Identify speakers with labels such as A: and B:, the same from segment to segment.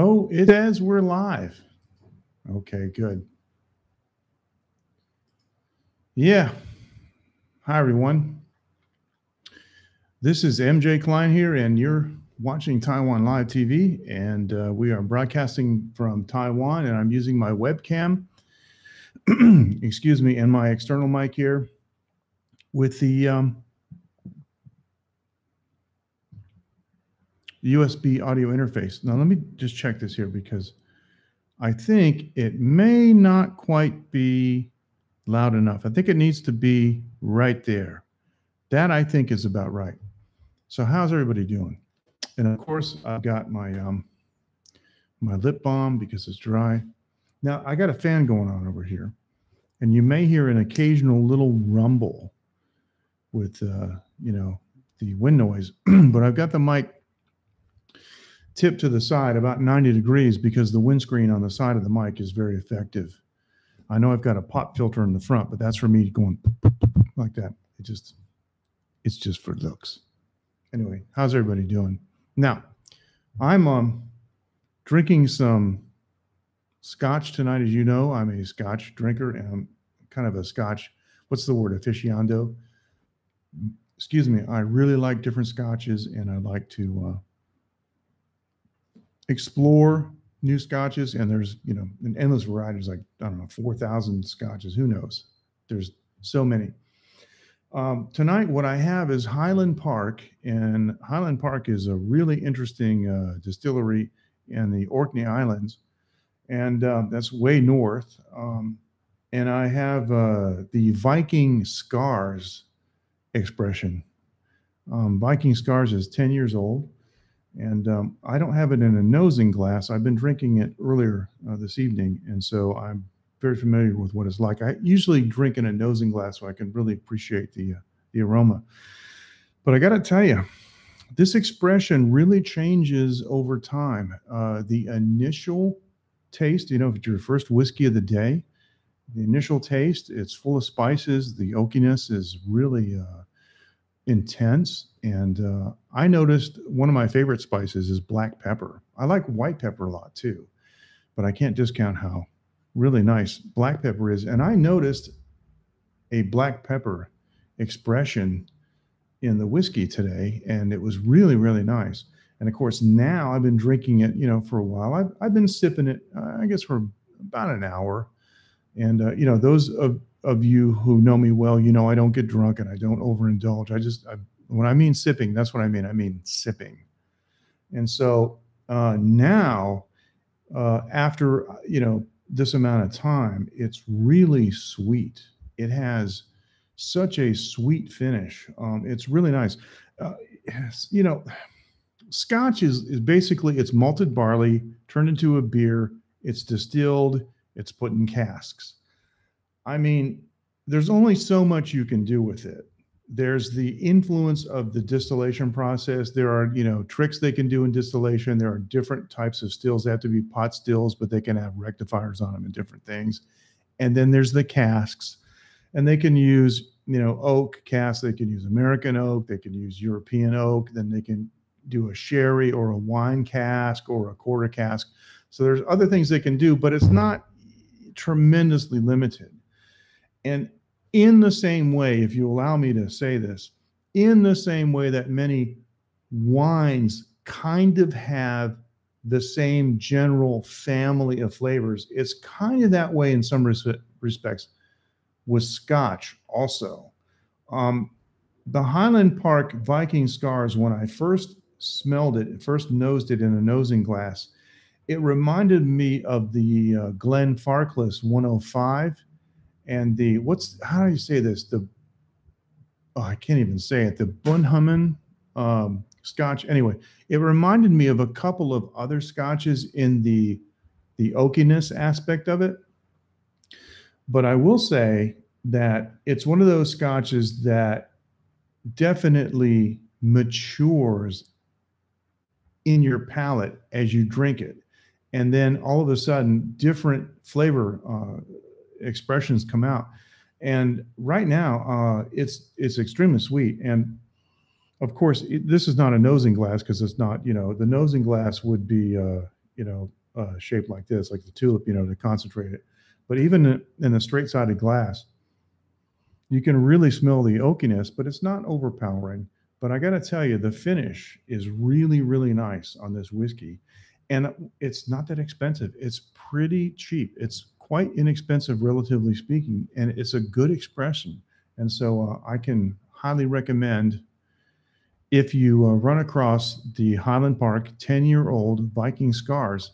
A: Oh, it says we're live. Okay, good. Yeah. Hi, everyone. This is MJ Klein here, and you're watching Taiwan Live TV. And we are broadcasting from Taiwan, and I'm using my webcam, excuse me, and my external mic here with the USB audio interface. Now, let me just check this here because I think it may not quite be loud enough. I think it needs to be right there. That I think is about right. So how's everybody doing? And of course, I've got my my lip balm because it's dry. Now I got a fan going on over here, and you may hear an occasional little rumble with the wind noise. But I've got the mic tipped to the side about 90 degrees because the windscreen on the side of the mic is very effective. I know I've got a pop filter in the front, but that's for me going like that. It's just for looks. Anyway, how's everybody doing? Now, I'm drinking some scotch tonight. As you know, I'm a scotch drinker, and I'm kind of a scotch, what's the word, aficionado? Excuse me. I really like different scotches, and I like to explore new scotches, and there's an endless variety. There's like, I don't know, 4,000 scotches. Who knows? There's so many. Tonight, what I have is Highland Park, and Highland Park is a really interesting distillery in the Orkney Islands, and that's way north. And I have the Viking Scars expression. Viking Scars is 10 years old. And I don't have it in a nosing glass. I've been drinking it earlier this evening, and so I'm very familiar with what it's like. I usually drink in a nosing glass so I can really appreciate the aroma. But I got to tell you, this expression really changes over time. The initial taste, if it's your first whiskey of the day, the initial taste, it's full of spices. The oakiness is really intense, and I noticed one of my favorite spices is black pepper. I like white pepper a lot too, but I can't discount how really nice black pepper is. And I noticed a black pepper expression in the whiskey today, and it was really, really nice. And of course, now I've been drinking it, for a while. I've been sipping it, I guess, for about an hour. And those of you who know me well, I don't get drunk and I don't overindulge. When I mean sipping, that's what I mean. I mean sipping. And so now, after this amount of time, it's really sweet. It has such a sweet finish. It's really nice. Scotch is basically, it's malted barley turned into a beer. It's distilled. It's put in casks. I mean, there's only so much you can do with it. There's the influence of the distillation process. There are, tricks they can do in distillation. There are different types of stills. They have to be pot stills, but they can have rectifiers on them and different things. And then there's the casks, and they can use, oak casks. They can use American oak. They can use European oak. Then they can do a sherry or a wine cask or a quarter cask. So there's other things they can do, but it's not tremendously limited. And in the same way, if you allow me to say this, in the same way that many wines kind of have the same general family of flavors, it's kind of that way in some respects with Scotch also. The Highland Park Viking Scars, when I first smelled it, first nosed it in a nosing glass, it reminded me of the Glenfarclas 105 and how do you say this? I can't even say it. The Bunhamen Scotch. Anyway, it reminded me of a couple of other Scotches in the oakiness aspect of it. But I will say that it's one of those Scotches that definitely matures in your palate as you drink it. And then all of a sudden, different flavor expressions come out. And right now, it's extremely sweet. And of course, this is not a nosing glass because it's not, the nosing glass would be, shaped like this, like the tulip, to concentrate it. But even in the straight-sided glass, you can really smell the oakiness, but it's not overpowering. But I got to tell you, the finish is really, really nice on this whiskey. And it's not that expensive. It's pretty cheap. It's quite inexpensive, relatively speaking. And it's a good expression. And so I can highly recommend, if you run across the Highland Park 10-year-old Viking Scars,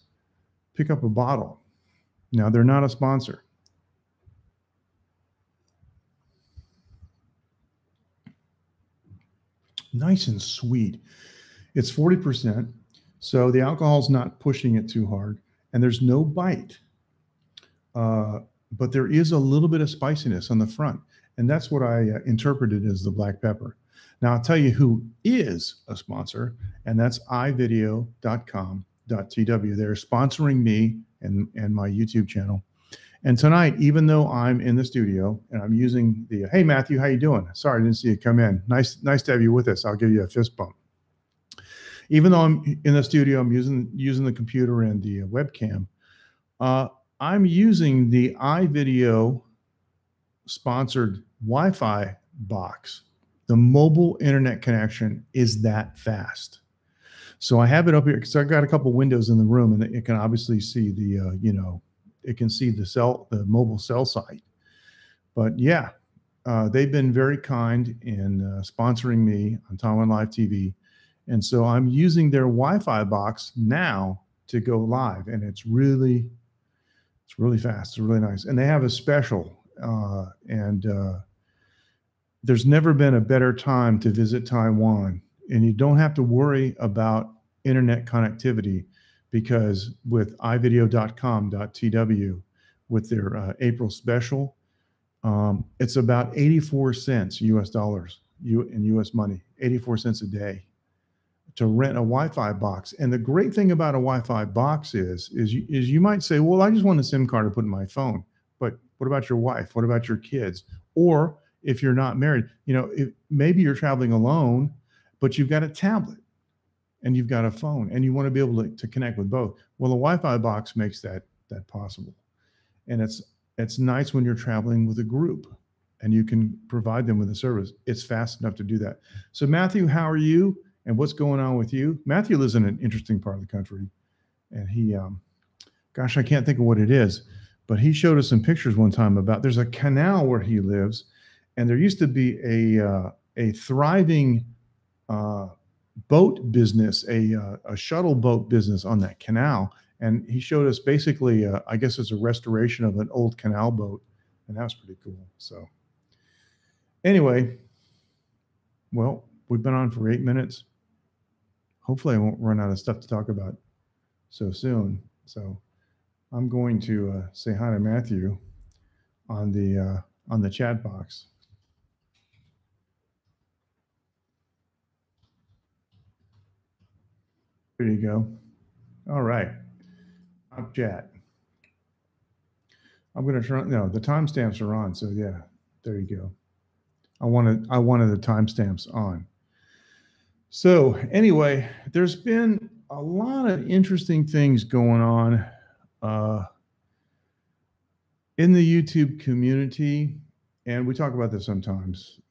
A: pick up a bottle. Now, they're not a sponsor. Nice and sweet. It's 40%, so the alcohol's not pushing it too hard, and there's no bite. But there is a little bit of spiciness on the front, and that's what I interpreted as the black pepper. Now, I'll tell you who is a sponsor, and that's ivideo.com.tw. They're sponsoring me and my YouTube channel. And tonight, even though I'm in the studio and I'm using the, hey, Matthew, how you doing? Sorry, I didn't see you come in. Nice to have you with us. I'll give you a fist bump. Even though I'm in the studio, I'm using the computer and the webcam. I'm using the iVideo sponsored Wi-Fi box. The mobile internet connection is that fast. So I have it up here because I've got a couple windows in the room, and it can obviously see the, it can see the mobile cell site. But yeah, they've been very kind in sponsoring me on Taiwan Live TV. And so I'm using their Wi-Fi box now to go live, and it's really fast. It's really nice. And they have a special, and there's never been a better time to visit Taiwan. And you don't have to worry about internet connectivity, because with ivideo.com.tw, with their April special, it's about 84 cents US dollars in US money, 84 cents a day to rent a Wi-Fi box. And the great thing about a Wi-Fi box is you might say, well, I just want a SIM card to put in my phone. But what about your wife? What about your kids? Or if you're not married, maybe you're traveling alone, but you've got a tablet and you've got a phone and you want to be able to connect with both. Well, the Wi-Fi box makes that possible. And it's nice when you're traveling with a group and you can provide them with a service. It's fast enough to do that. So Matthew, how are you? And what's going on with you? Matthew lives in an interesting part of the country. And he, gosh, I can't think of what it is, but he showed us some pictures one time about, there's a canal where he lives. And there used to be a thriving boat business, a shuttle boat business on that canal. And he showed us basically, I guess it's a restoration of an old canal boat. And that was pretty cool. So anyway, well, we've been on for 8 minutes. Hopefully I won't run out of stuff to talk about so soon. So I'm going to say hi to Matthew on the chat box. There you go. All right. Chat. I'm going to turn, no, the timestamps are on. So yeah, there you go. I wanted the timestamps on. So anyway, there's been a lot of interesting things going on in the YouTube community. And we talk about this sometimes.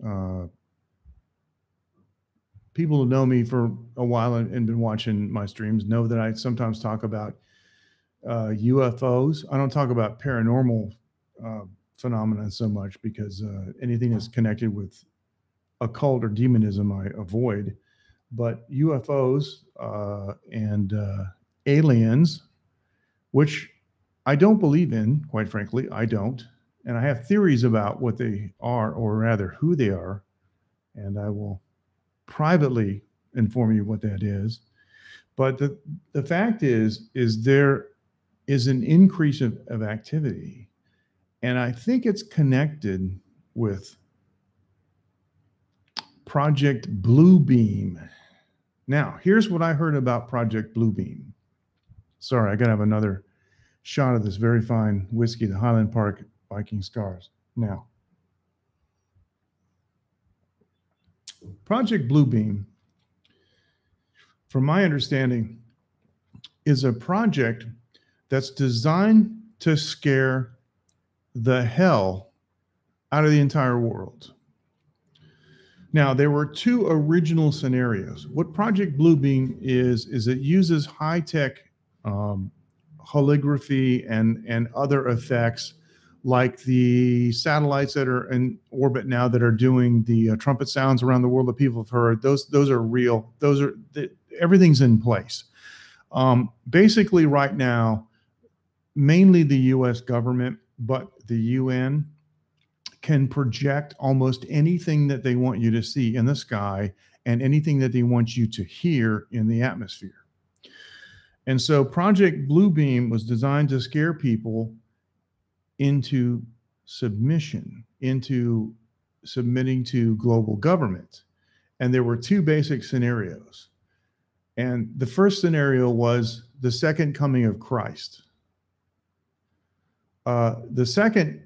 A: People who know me for a while and been watching my streams know that I sometimes talk about UFOs. I don't talk about paranormal phenomena so much, because anything that's connected with occult or demonism I avoid. But UFOs and aliens, which I don't believe in, quite frankly, I don't. And I have theories about what they are, or rather who they are. And I will privately inform you what that is. But the fact is there is an increase of activity. And I think it's connected with Project Bluebeam. Now, here's what I heard about Project Bluebeam. Sorry, I got to have another shot of this very fine whiskey, the Highland Park Viking Scars. Now, Project Bluebeam, from my understanding, is a project that's designed to scare the hell out of the entire world. Now, there were two original scenarios. What Project Bluebeam is it uses high-tech holography and other effects like the satellites that are in orbit now that are doing the trumpet sounds around the world that people have heard. Those are real. Everything's in place. Basically, right now, mainly the U.S. government, but the UN can project almost anything that they want you to see in the sky and anything that they want you to hear in the atmosphere. And so Project Bluebeam was designed to scare people into submission, into submitting to global government. And there were two basic scenarios. And the first scenario was the second coming of Christ. The second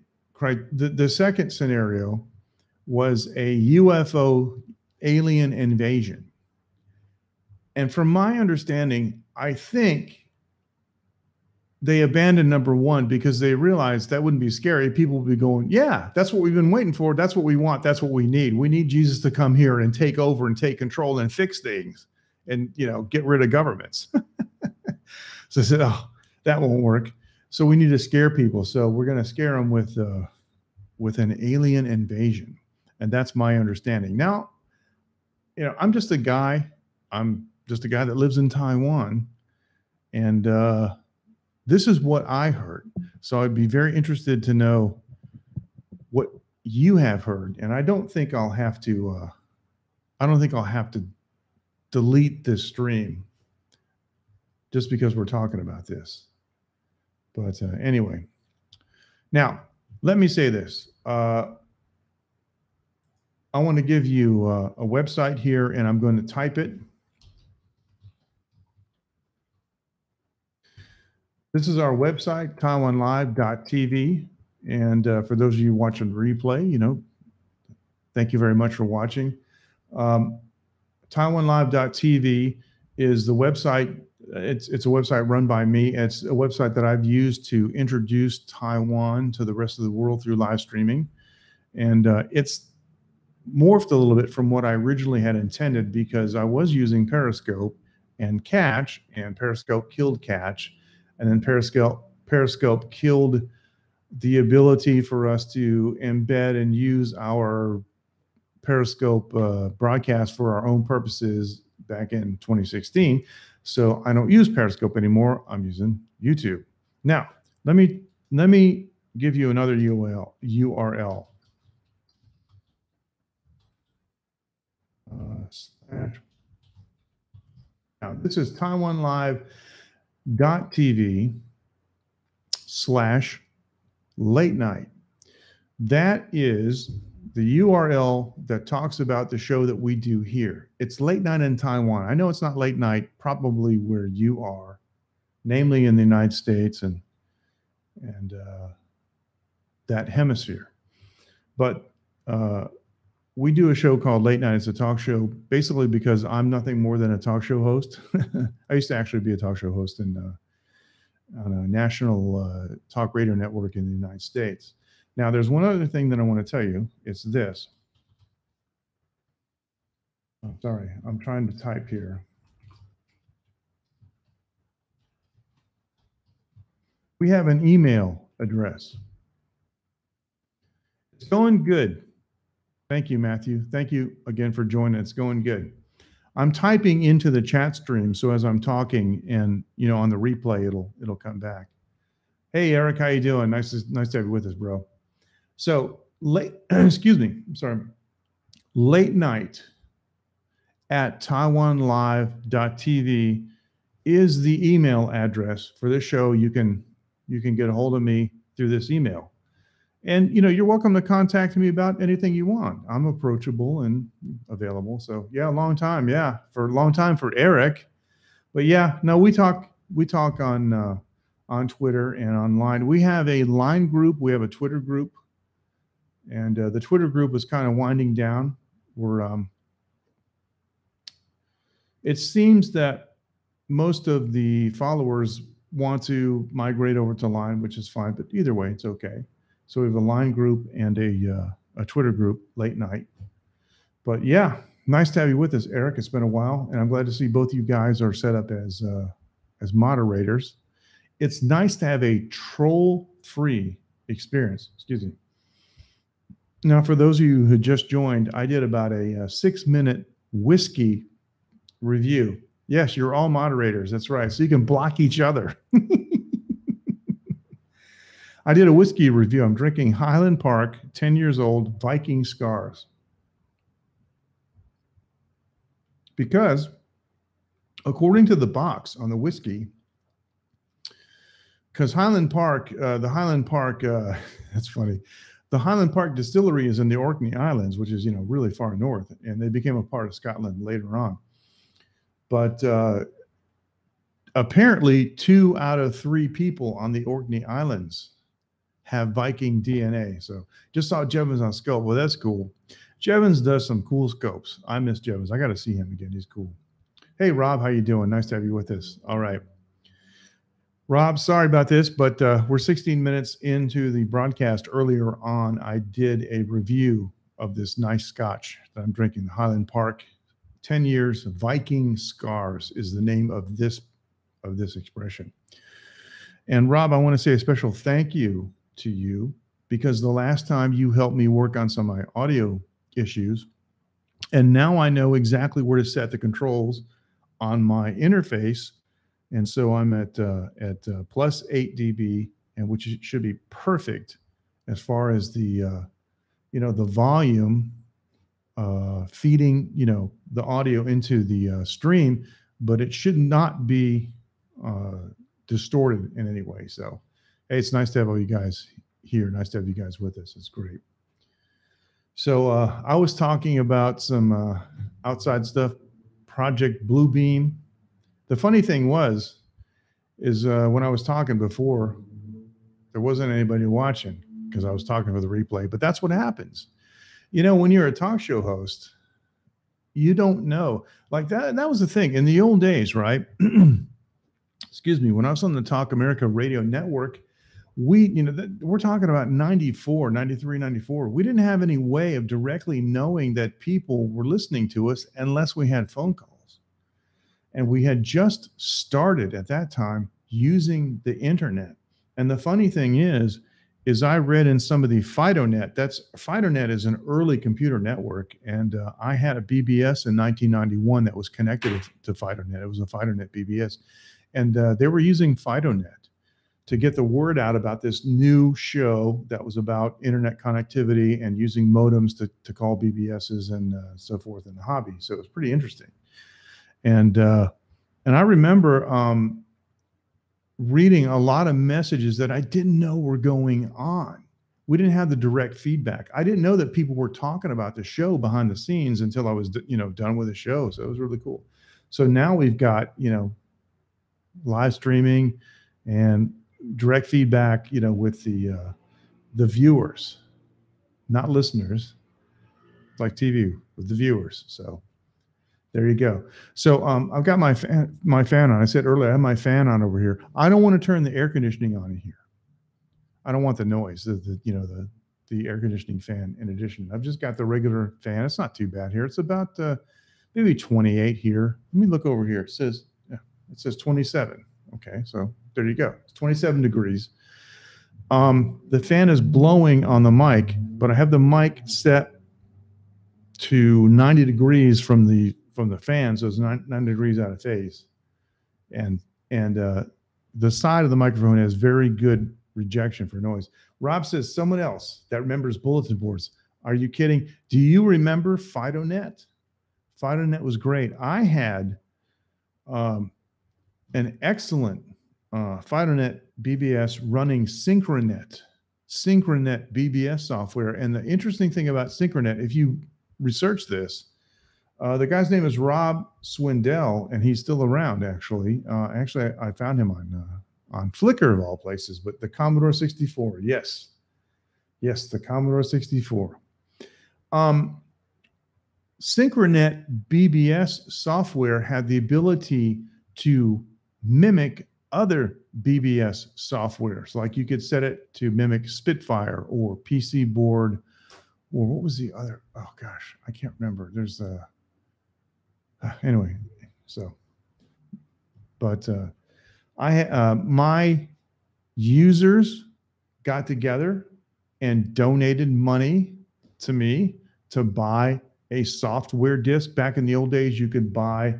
A: scenario was a UFO alien invasion. And from my understanding, I think they abandoned number one because they realized that wouldn't be scary. People would be going, yeah, that's what we've been waiting for. That's what we want. That's what we need. We need Jesus to come here and take over and take control and fix things and, get rid of governments. So I said, oh, that won't work. So we need to scare people. So we're going to scare them with an alien invasion. And that's my understanding. Now, I'm just a guy. I'm just a guy that lives in Taiwan. And this is what I heard. So I'd be very interested to know what you have heard. And I don't think I'll have to delete this stream just because we're talking about this. But anyway, now let me say this. I want to give you a website here, and I'm going to type it. This is our website, taiwanlive.tv. And for those of you watching the replay, thank you very much for watching. Taiwanlive.tv is the website. It's a website run by me. It's a website that I've used to introduce Taiwan to the rest of the world through live streaming. And it's morphed a little bit from what I originally had intended because I was using Periscope and Catch, and Periscope killed Catch. And then Periscope killed the ability for us to embed and use our Periscope broadcast for our own purposes back in 2016. So I don't use Periscope anymore. I'm using YouTube. Now, let me give you another URL. Now, this is taiwanlive.tv/late night. That is the URL that talks about the show that we do here. It's late night in Taiwan. I know it's not late night, probably where you are, namely in the United States and that hemisphere. But we do a show called Late Night. It's a talk show, basically because I'm nothing more than a talk show host. I used to actually be a talk show host on a national talk radio network in the United States. Now, there's one other thing that I want to tell you. It's this. Oh, sorry, I'm trying to type here. We have an email address. It's going good. Thank you, Matthew. Thank you again for joining. It's going good. I'm typing into the chat stream, so as I'm talking and on the replay, it'll come back. Hey, Eric, how you doing? Nice to have you with us, bro. So excuse me, I'm sorry. Late night at taiwanlive.tv is the email address for this show. You can get a hold of me through this email. And you're welcome to contact me about anything you want. I'm approachable and available. So yeah, a long time. Yeah, for a long time for Eric. But yeah, no, we talk on Twitter and online. We have a line group. We have a Twitter group. And the Twitter group is kind of winding down. It seems that most of the followers want to migrate over to Line, which is fine, but either way, it's okay. So we have a Line group and a Twitter group late night. But yeah, nice to have you with us, Eric. It's been a while, and I'm glad to see both you guys are set up as moderators. It's nice to have a troll-free experience. Excuse me. Now, for those of you who just joined, I did about a 6-minute whiskey review. Yes, you're all moderators. That's right. So you can block each other. I did a whiskey review. I'm drinking Highland Park, 10 years old, Viking Scars. Because according to the box on the whiskey, because Highland Park, that's funny. The Highland Park distillery is in the Orkney Islands, which is, really far north, and they became a part of Scotland later on. But apparently 2 out of 3 people on the Orkney Islands have Viking DNA. So just saw Jevons on scope. Well, that's cool. Jevons does some cool scopes. I miss Jevons. I got to see him again. He's cool. Hey, Rob, how you doing? Nice to have you with us. All right. Rob, sorry about this, but we're 16 minutes into the broadcast. Earlier on, I did a review of this nice scotch that I'm drinking, the Highland Park 10 years Viking Scars is the name of this expression. And Rob, I want to say a special thank you to you, because the last time you helped me work on some of my audio issues, and now I know exactly where to set the controls on my interface. And so I'm at plus 8 dB, and which should be perfect as far as the the volume feeding the audio into the stream, but it should not be distorted in any way. So hey, it's nice to have all you guys here. Nice to have you guys with us. It's great. So I was talking about some outside stuff, Project Bluebeam. The funny thing is when I was talking before, there wasn't anybody watching because I was talking for the replay. But that's what happens. When you're a talk show host, you don't know. Like that was the thing in the old days, right? Excuse me. When I was on the Talk America Radio Network, we're talking about 94, 93, 94. We didn't have any way of directly knowing that people were listening to us unless we had phone calls. And we had just started at that time using the internet. And the funny thing is I read in some of the FidoNet, FidoNet is an early computer network. And I had a BBS in 1991 that was connected to FidoNet. It was a FidoNet BBS. And they were using FidoNet to get the word out about this new show that was about internet connectivity and using modems to call BBSs and so forth in the hobby. So it was pretty interesting. And I remember reading a lot of messages that I didn't know were going on. We didn't have the direct feedback. I didn't know that people were talking about the show behind the scenes until I was, done with the show. So it was really cool. So now we've got, live streaming and direct feedback, with the viewers, not listeners, like TV with the viewers. So there you go. So I've got my fan on. I said earlier, I have my fan on over here. I don't want to turn the air conditioning on in here. I don't want the noise, the air conditioning fan in addition. I've just got the regular fan. It's not too bad here. It's about maybe 28 here. Let me look over here. It says 27. Okay, so there you go. It's 27 degrees. The fan is blowing on the mic, but I have the mic set to 90 degrees from the fan, so it's 90 degrees out of phase. And the side of the microphone has very good rejection for noise. Rob says, someone else that remembers bulletin boards. Are you kidding? Do you remember FidoNet? FidoNet was great. I had an excellent FidoNet BBS running Synchronet BBS software. And the interesting thing about Synchronet, if you research this, the guy's name is Rob Swindell, and he's still around, actually. I found him on Flickr, of all places, but the Commodore 64, yes, the Commodore 64. Synchronet BBS software had the ability to mimic other BBS software. So like you could set it to mimic Spitfire or PC board, or what was the other? Oh gosh, I can't remember. There's anyway. So, but my users got together and donated money to me to buy a software disk. Back in the old days, you could buy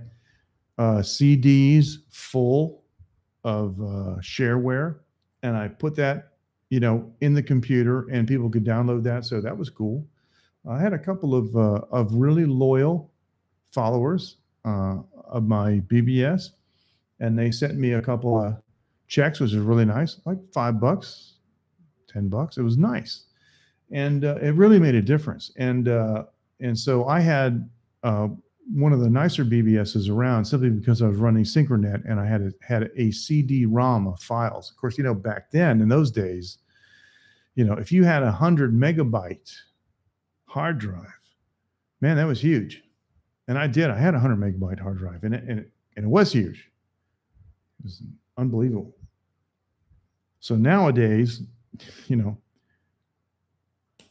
A: CDs full of shareware, and I put that, in the computer, and people could download that. So that was cool. I had a couple of really loyal followers of my BBS, and they sent me a couple of checks, which was really nice, like $5, $10. It was nice, and it really made a difference. And so I had one of the nicer BBSs around, simply because I was running Synchronet, and I had a CD-ROM of files. Of course, back then in those days, if you had 100 megabyte hard drive, man, that was huge. And I had a 100 megabyte hard drive, and it was huge. It was unbelievable. So nowadays,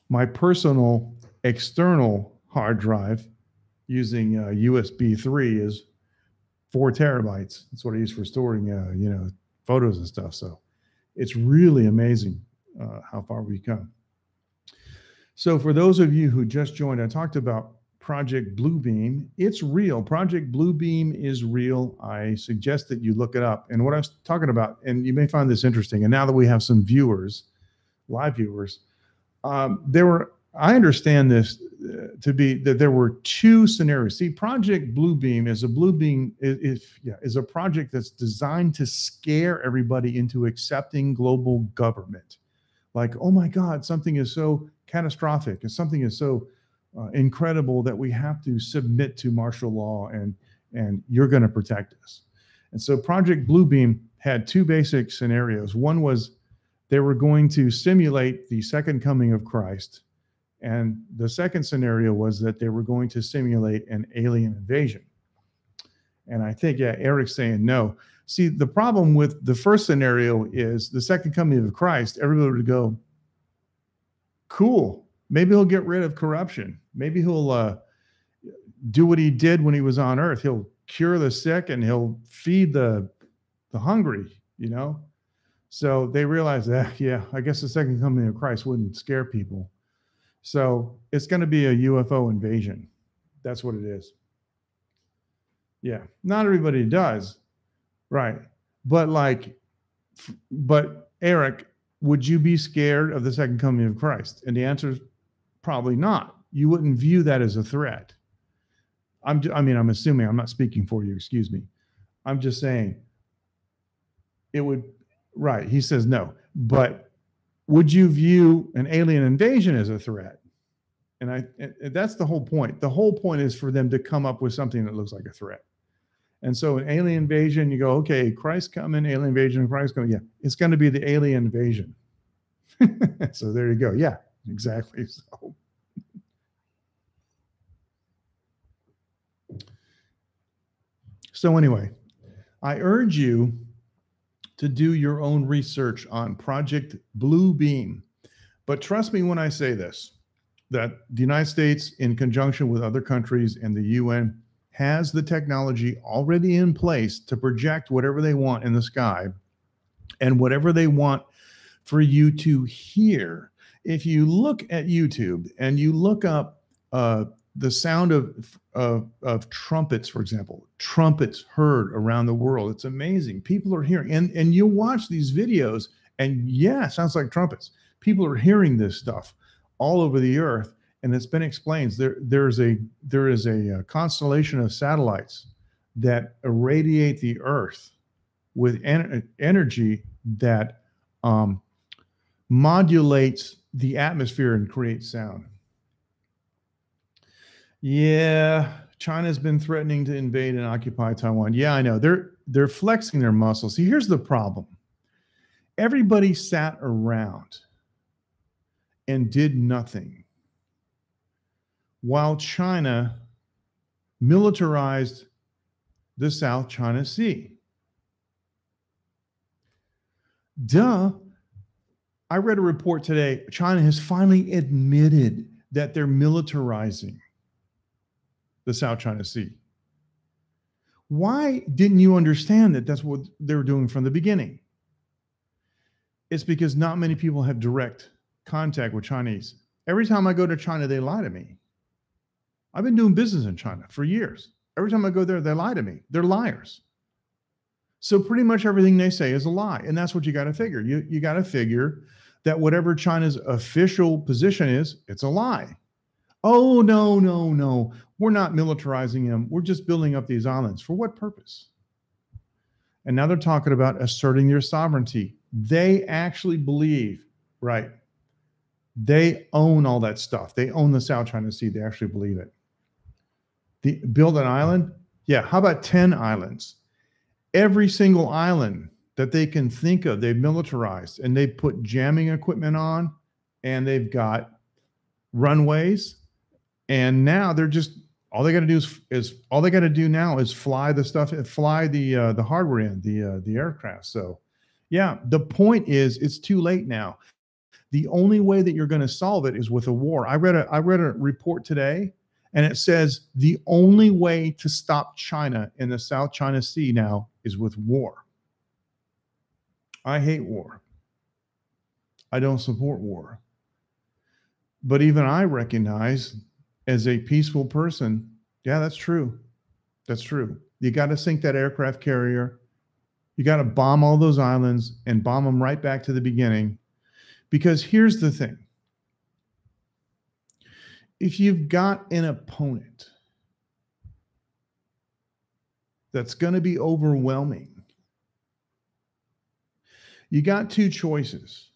A: my personal external hard drive using USB 3 is 4 terabytes. That's what I use for storing, photos and stuff. So it's really amazing how far we've come. So for those of you who just joined, I talked about Project Bluebeam. It's real. Project Bluebeam is real. I suggest that you look it up. And what I was talking about, and you may find this interesting, and now that we have some viewers, live viewers, I understand this to be that there were 2 scenarios. See, Project Bluebeam is a project that's designed to scare everybody into accepting global government. Like, oh my God, something is so catastrophic, and something is so incredible that we have to submit to martial law, and you're going to protect us. And so Project Bluebeam had 2 basic scenarios. One was they were going to simulate the second coming of Christ. And the second scenario was that they were going to simulate an alien invasion. And I think, Eric's saying no. See, the problem with the first scenario is the second coming of Christ, everybody would go, cool. Maybe he'll get rid of corruption. Maybe he'll do what he did when he was on earth. He'll cure the sick, and he'll feed the hungry, So they realized that, I guess the second coming of Christ wouldn't scare people. So it's going to be a UFO invasion. That's what it is. Yeah, not everybody does. Right. But Eric, would you be scared of the second coming of Christ? And the answer is probably not. You wouldn't view that as a threat. I'm assuming, I'm not speaking for you, excuse me. I'm just saying it would, right. He says no. But would you view an alien invasion as a threat? And that's the whole point. The whole point is for them to come up with something that looks like a threat. And so an alien invasion, you go, okay, Christ coming, alien invasion, Christ coming. Yeah, it's going to be the alien invasion. So there you go. Yeah, exactly. So anyway, I urge you to do your own research on Project Bluebeam. But trust me when I say this, that the United States, in conjunction with other countries and the UN, has the technology already in place to project whatever they want in the sky and whatever they want for you to hear. If you look at YouTube and you look up the sound of trumpets, for example, trumpets heard around the world, it's amazing. People are hearing, and you watch these videos, and it sounds like trumpets. People are hearing this stuff all over the earth, and it's been explained. There is a constellation of satellites that irradiate the earth with energy that modulates the atmosphere and creates sound. Yeah, China's been threatening to invade and occupy Taiwan. Yeah, I know. They're flexing their muscles. See, here's the problem. Everybody sat around and did nothing while China militarized the South China Sea. Duh. I read a report today. China has finally admitted that they're militarizing the South China Sea. Why didn't you understand that that's what they were doing from the beginning? It's because not many people have direct contact with Chinese. Every time I go to China, they lie to me. I've been doing business in China for years. Every time I go there, they lie to me. They're liars. So pretty much everything they say is a lie. And that's what you got to figure. You got to figure that whatever China's official position is, it's a lie. Oh, no, no, no. We're not militarizing them. We're just building up these islands. For what purpose? And now they're talking about asserting their sovereignty. They actually believe, right? They own all that stuff. They own the South China Sea. They actually believe it. Build an island? Yeah. How about 10 islands? Every single island that they can think of, they've militarized, and they put jamming equipment on, and they've got runways. And now they're just, all they got to do is all they got to do now is fly the stuff, fly the hardware in, the aircraft. So yeah, the point is it's too late now. The only way that you're going to solve it is with a war. I read a report today, and it says the only way to stop China in the South China Sea now is with war. I hate war. I don't support war. But even I recognize, as a peaceful person, yeah, that's true. That's true. You got to sink that aircraft carrier. You got to bomb all those islands and bomb them right back to the beginning. Because here's the thing. If you've got an opponent that's going to be overwhelming, you got two choices.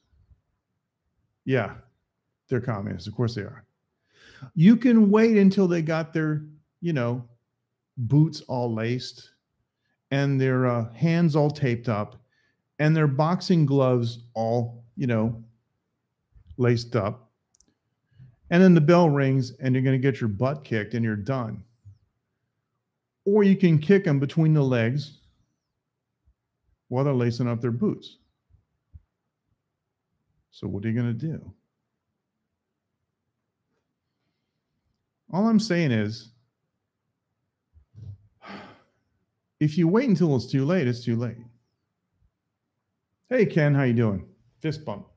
A: Yeah, they're communists. Of course they are. You can wait until they got their, boots all laced and their hands all taped up and their boxing gloves all, laced up. And then the bell rings and you're going to get your butt kicked and you're done. Or you can kick them between the legs while they're lacing up their boots. So what are you going to do? All I'm saying is, if you wait until it's too late, it's too late. Hey, Ken, how you doing? Fist bump.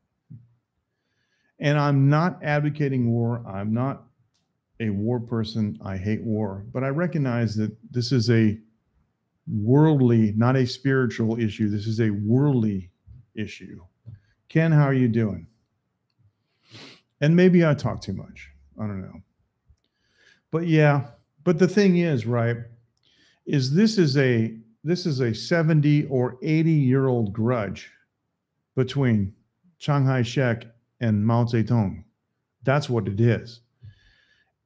A: And I'm not advocating war. I'm not a war person. I hate war. But I recognize that this is a worldly, not a spiritual issue. This is a worldly issue. Ken, how are you doing? And maybe I talk too much. I don't know. But yeah, but the thing is, right, is this is a 70 or 80-year-old grudge between Chiang Kai-shek and Mao Zedong. That's what it is.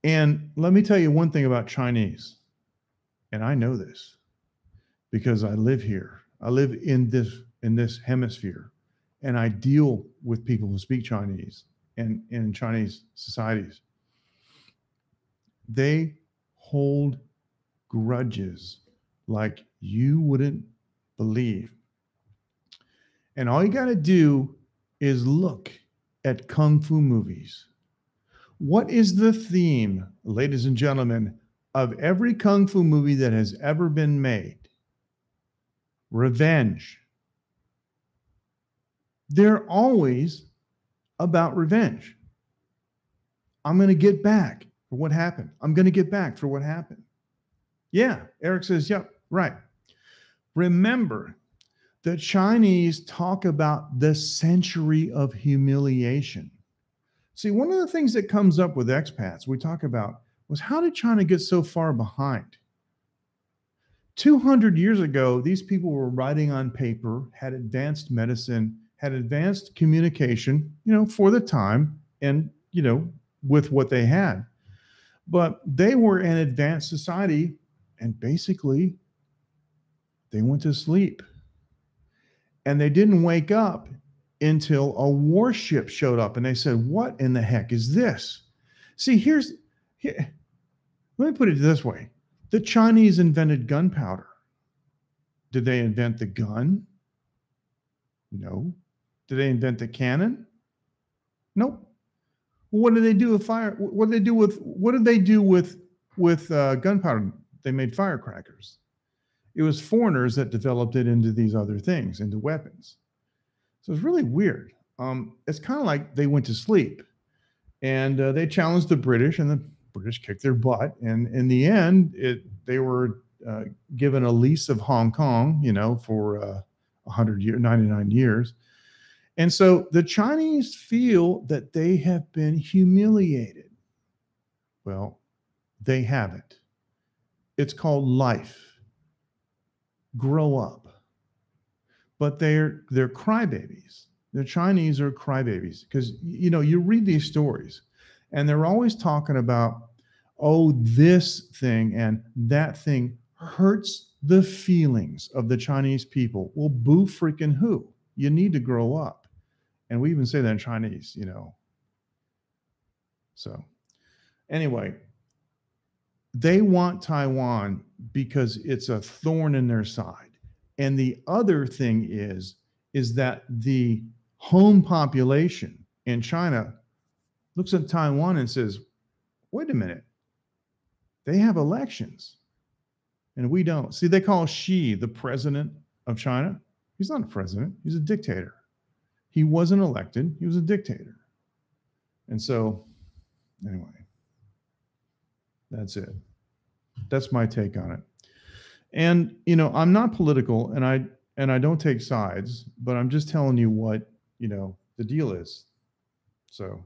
A: And let me tell you one thing about Chinese, and I know this because I live here. I live in this hemisphere, and I deal with people who speak Chinese and in Chinese societies. They hold grudges like you wouldn't believe. And all you got to do is look at Kung Fu movies. What is the theme, ladies and gentlemen, of every Kung Fu movie that has ever been made? Revenge. They're always about revenge. I'm going to get back for what happened. I'm going to get back for what happened. Yeah, Eric says, yep, right. Remember, the Chinese talk about the century of humiliation. See, one of the things that comes up with expats we talk about was, how did China get so far behind? 200 years ago, these people were writing on paper, had advanced medicine, had advanced communication, for the time and, with what they had. But they were an advanced society, and basically they went to sleep. And they didn't wake up until a warship showed up, and they said, what in the heck is this? See, let me put it this way. The Chinese invented gunpowder. Did they invent the gun? No. Did they invent the cannon? Nope. What did they do with fire? What did they do with gunpowder? They made firecrackers. It was foreigners that developed it into these other things, into weapons. So it's really weird. It's kind of like they went to sleep and they challenged the British, and the British kicked their butt. And in the end, they were given a lease of Hong Kong, for 100 years, 99 years. And so the Chinese feel that they have been humiliated. Well, they haven't. It's called life. Grow up. But they're crybabies. The Chinese are crybabies because, you read these stories and they're always talking about, oh, this thing and that thing hurts the feelings of the Chinese people. Well, boo freaking who? You need to grow up. And we even say that in Chinese, So anyway, they want Taiwan because it's a thorn in their side. And the other thing is that the home population in China looks at Taiwan and says, wait a minute, they have elections and we don't. See, they call Xi the president of China. He's not a president. He's a dictator. He wasn't elected. He was a dictator. And so, anyway, that's it. That's my take on it. And, I'm not political and I don't take sides, but I'm just telling you what, the deal is. So,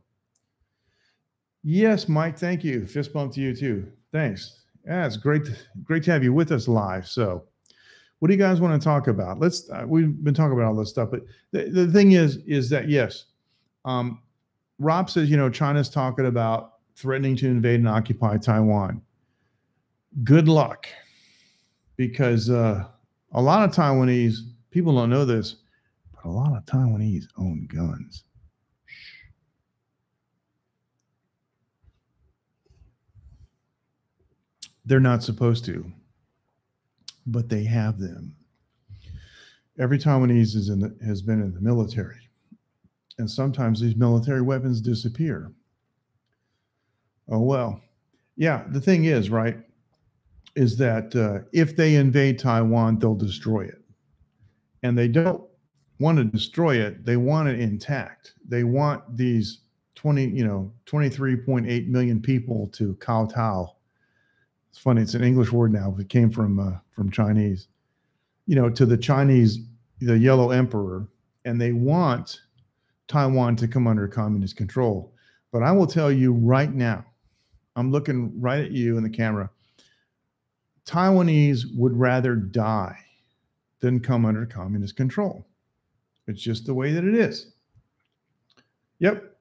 A: yes, Mike, thank you. Fist bump to you too. Thanks. Yeah, it's great to have you with us live. So, what do you guys want to talk about? We've been talking about all this stuff, but the thing is that, yes, Rob says, China's talking about threatening to invade and occupy Taiwan. Good luck, because a lot of Taiwanese, people don't know this, but a lot of Taiwanese own guns. They're not supposed to, but they have them. Every Taiwanese has been in the military, and sometimes these military weapons disappear. Oh, well, yeah, the thing is, right, is that if they invade Taiwan, they'll destroy it. And they don't want to destroy it. They want it intact. They want these 23.8 million people to kowtow. It's funny. It's an English word now. It came from Chinese, to the Chinese, the Yellow Emperor, and they want Taiwan to come under communist control. But I will tell you right now, I'm looking right at you in the camera. Taiwanese would rather die than come under communist control. It's just the way that it is. Yep.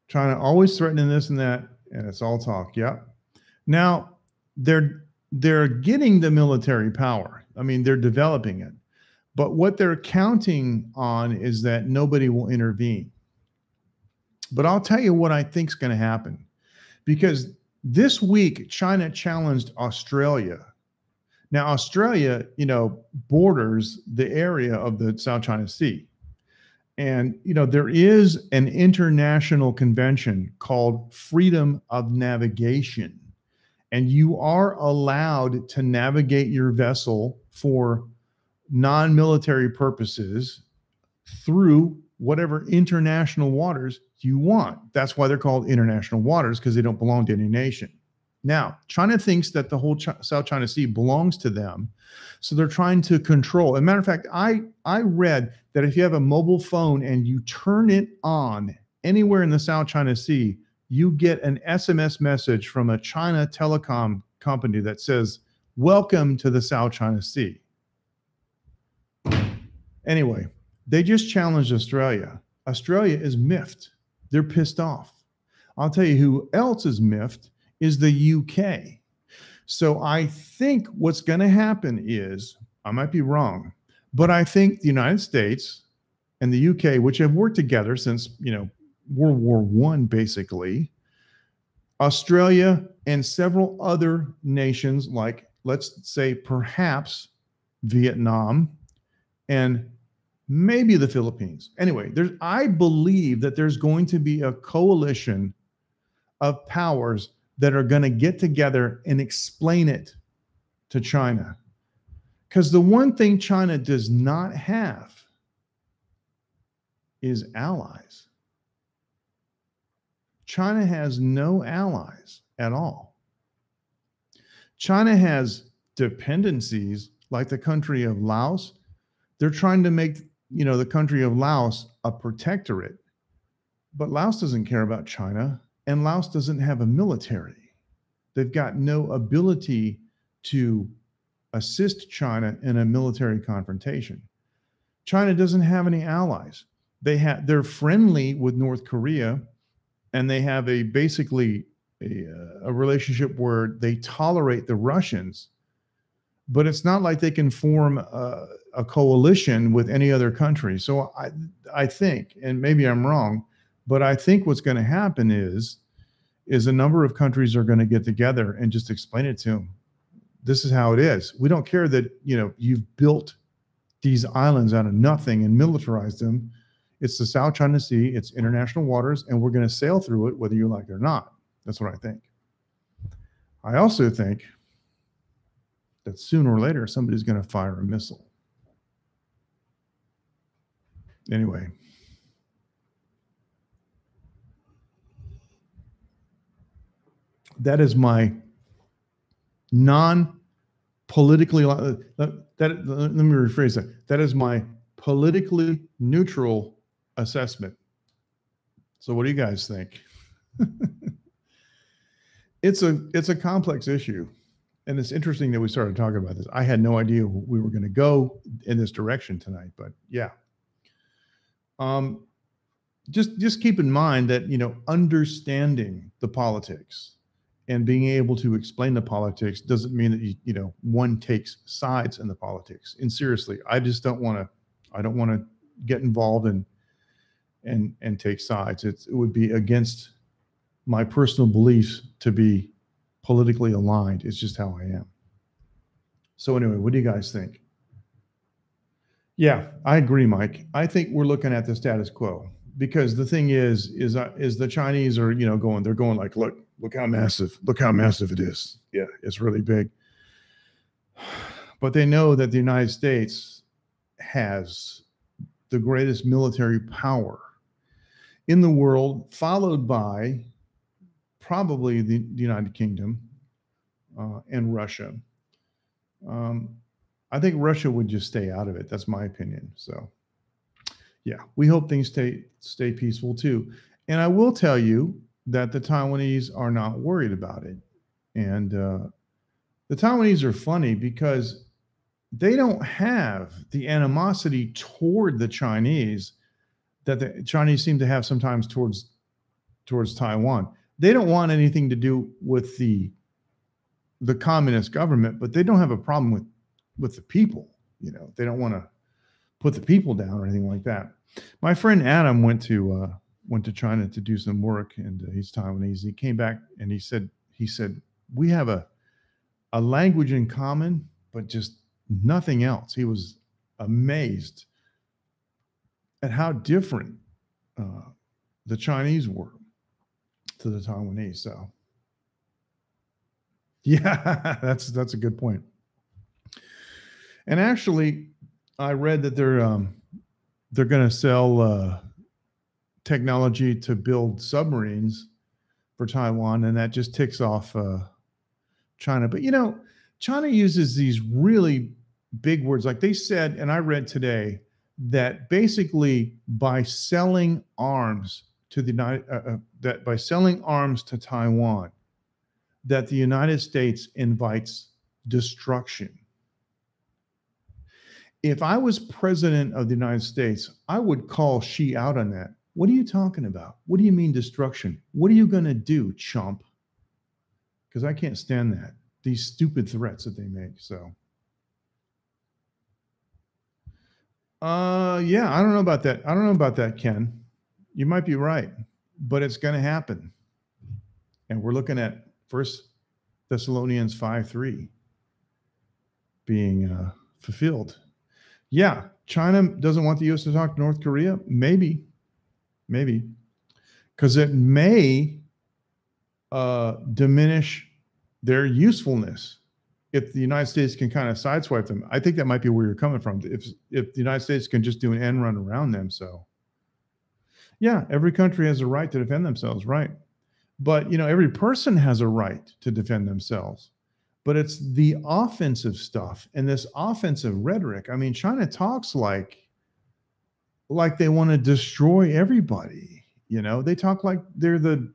A: China always threatening this and that, and it's all talk. Yep. Now, they're getting the military power. I mean, they're developing it. But what they're counting on is that nobody will intervene. But I'll tell you what I think is going to happen. Because this week, China challenged Australia. Now, Australia, borders the area of the South China Sea. And, there is an international convention called Freedom of Navigation. And you are allowed to navigate your vessel for non-military purposes through whatever international waters you want. That's why they're called international waters, because they don't belong to any nation. Now, China thinks that the whole South China Sea belongs to them. So they're trying to control. As a matter of fact, I read that if you have a mobile phone and you turn it on anywhere in the South China Sea, you get an SMS message from a China telecom company that says, "Welcome to the South China Sea." Anyway, they just challenged Australia. Australia is miffed. They're pissed off. I'll tell you who else is miffed is the UK. So I think what's going to happen is, I might be wrong, but I think the United States and the UK, which have worked together since, World War I, basically, Australia and several other nations, like, let's say, perhaps Vietnam and maybe the Philippines. Anyway, I believe that there's going to be a coalition of powers that are going to get together and explain it to China. Because the one thing China does not have is allies. China has no allies at all. China has dependencies like the country of Laos. They're trying to make, the country of Laos a protectorate. But Laos doesn't care about China, and Laos doesn't have a military. They've got no ability to assist China in a military confrontation. China doesn't have any allies. They're friendly with North Korea, and they have basically a relationship where they tolerate the Russians, but it's not like they can form a coalition with any other country. So I think, and maybe I'm wrong, but I think what's going to happen is a number of countries are going to get together and just explain it to them. This is how it is. We don't care that, you've built these islands out of nothing and militarized them. It's the South China Sea, it's international waters, and we're going to sail through it whether you like it or not. That's what I think. I also think that sooner or later somebody's going to fire a missile. Anyway. That is my non-politically, let me rephrase that. That is my politically neutral assessment. So what do you guys think? It's a complex issue. And it's interesting that we started talking about this. I had no idea we were going to go in this direction tonight, but yeah. Just keep in mind that, understanding the politics and being able to explain the politics doesn't mean that one takes sides in the politics. And seriously, I don't want to get involved and take sides. It would be against my personal beliefs to be politically aligned. It's just how I am. So anyway, what do you guys think? Yeah, I agree, Mike. I think we're looking at the status quo, because the thing is the Chinese are, they're going like, look how massive it is. Yeah, it's really big. But they know that the United States has the greatest military power in the world, followed by probably the United Kingdom and Russia. I think Russia would just stay out of it. That's my opinion. So yeah, we hope things stay peaceful too. And I will tell you that the Taiwanese are not worried about it. And the Taiwanese are funny because they don't have the animosity toward the Chinese that the Chinese seem to have sometimes towards Taiwan. They don't want anything to do with the communist government, but they don't have a problem with the people. They don't want to put the people down or anything like that. My friend Adam went to China to do some work, and he's Taiwanese. He came back and he said we have a language in common, but just nothing else. He was amazed at how different the Chinese were to the Taiwanese. So yeah, that's a good point. And actually, I read that they're going to sell technology to build submarines for Taiwan, and that just ticks off China. But China uses these really big words, like they said, and I read today that basically by selling arms to by selling arms to Taiwan, that the United States invites destruction. If I was president of the United States, I would call Xi out on that. What are you talking about? What do you mean destruction? What are you going to do, chump? Because I can't stand that. These stupid threats that they make. So, yeah, I don't know about that. I don't know about that, Ken. You might be right, but it's going to happen. And we're looking at 1 Thessalonians 5:3 being fulfilled. Yeah, China doesn't want the U.S. to talk to North Korea. Maybe, because it may diminish their usefulness if the United States can kind of sideswipe them. I think that might be where you're coming from. If the United States can just do an end run around them, so yeah, every country has a right to defend themselves, right? But every person has a right to defend themselves. But it's the offensive stuff and this offensive rhetoric. I mean, China talks like they want to destroy everybody. They talk like they're the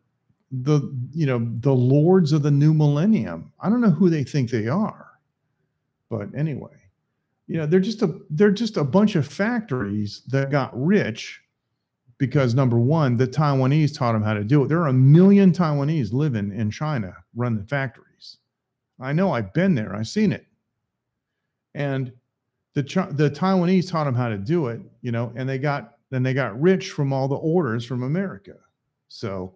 A: lords of the new millennium. I don't know who they think they are, but anyway, they're just a bunch of factories that got rich because, number one, the Taiwanese taught them how to do it. There are 1 million Taiwanese living in China running factories. I know, I've been there, I've seen it, and the Taiwanese taught them how to do it, and they got rich from all the orders from America. So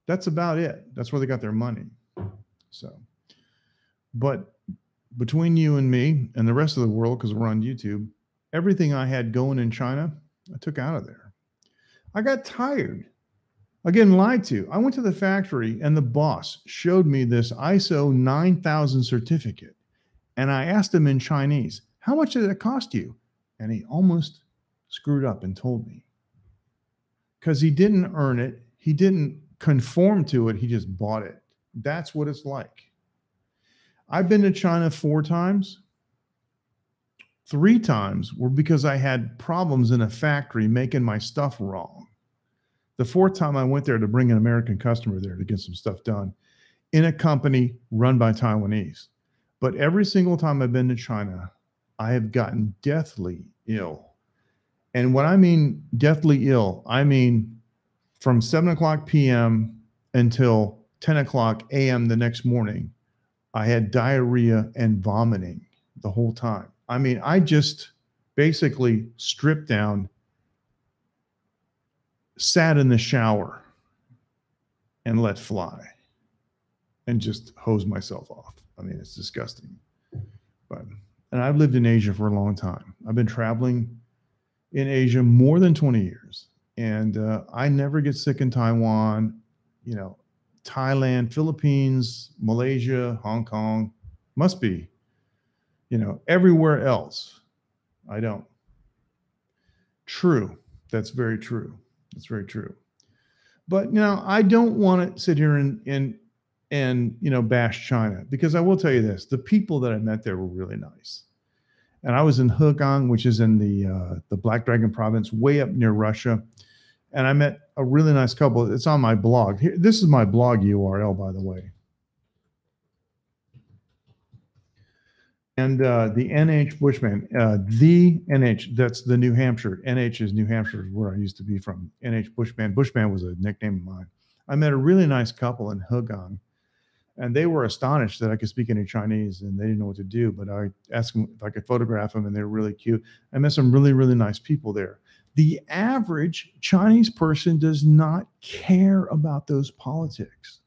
A: that's about it. That's where they got their money. So, but between you and me and the rest of the world, because we're on YouTube, everything I had going in China, I took out of there. I got tired. I getting lied to. I went to the factory and the boss showed me this ISO 9000 certificate. And I asked him in Chinese, how much did it cost you? And he almost screwed up and told me. Because he didn't earn it. He didn't conform to it. He just bought it. That's what it's like. I've been to China 4 times. 3 times were because I had problems in a factory making my stuff wrong. The 4th time I went there to bring an American customer there to get some stuff done in a company run by Taiwanese. But every single time I've been to China, I have gotten deathly ill. And when I mean deathly ill, I mean from 7:00 p.m. until 10:00 a.m. the next morning, I had diarrhea and vomiting the whole time. I mean, I just basically stripped down, sat in the shower, and let fly, and just hosed myself off. I mean, it's disgusting. And I've lived in Asia for a long time. I've been traveling in Asia more than 20 years. And I never get sick in Taiwan, Thailand, Philippines, Malaysia, Hong Kong, must be, everywhere else. I don't. True. That's very true. That's very true. But I don't want to sit here and bash China, because I will tell you this: the people that I met there were really nice. And I was in Hegang, which is in the Black Dragon province, way up near Russia. And I met a really nice couple. It's on my blog. Here, this is my blog URL, by the way. And the NH Bushman, the NH, that's the New Hampshire. NH is New Hampshire, where I used to be from. NH Bushman. Bushman was a nickname of mine. I met a really nice couple in Hegang. And they were astonished that I could speak any Chinese, and they didn't know what to do. But I asked them if I could photograph them, and they were really cute. I met some really, really nice people there. The average Chinese person does not care about those politics.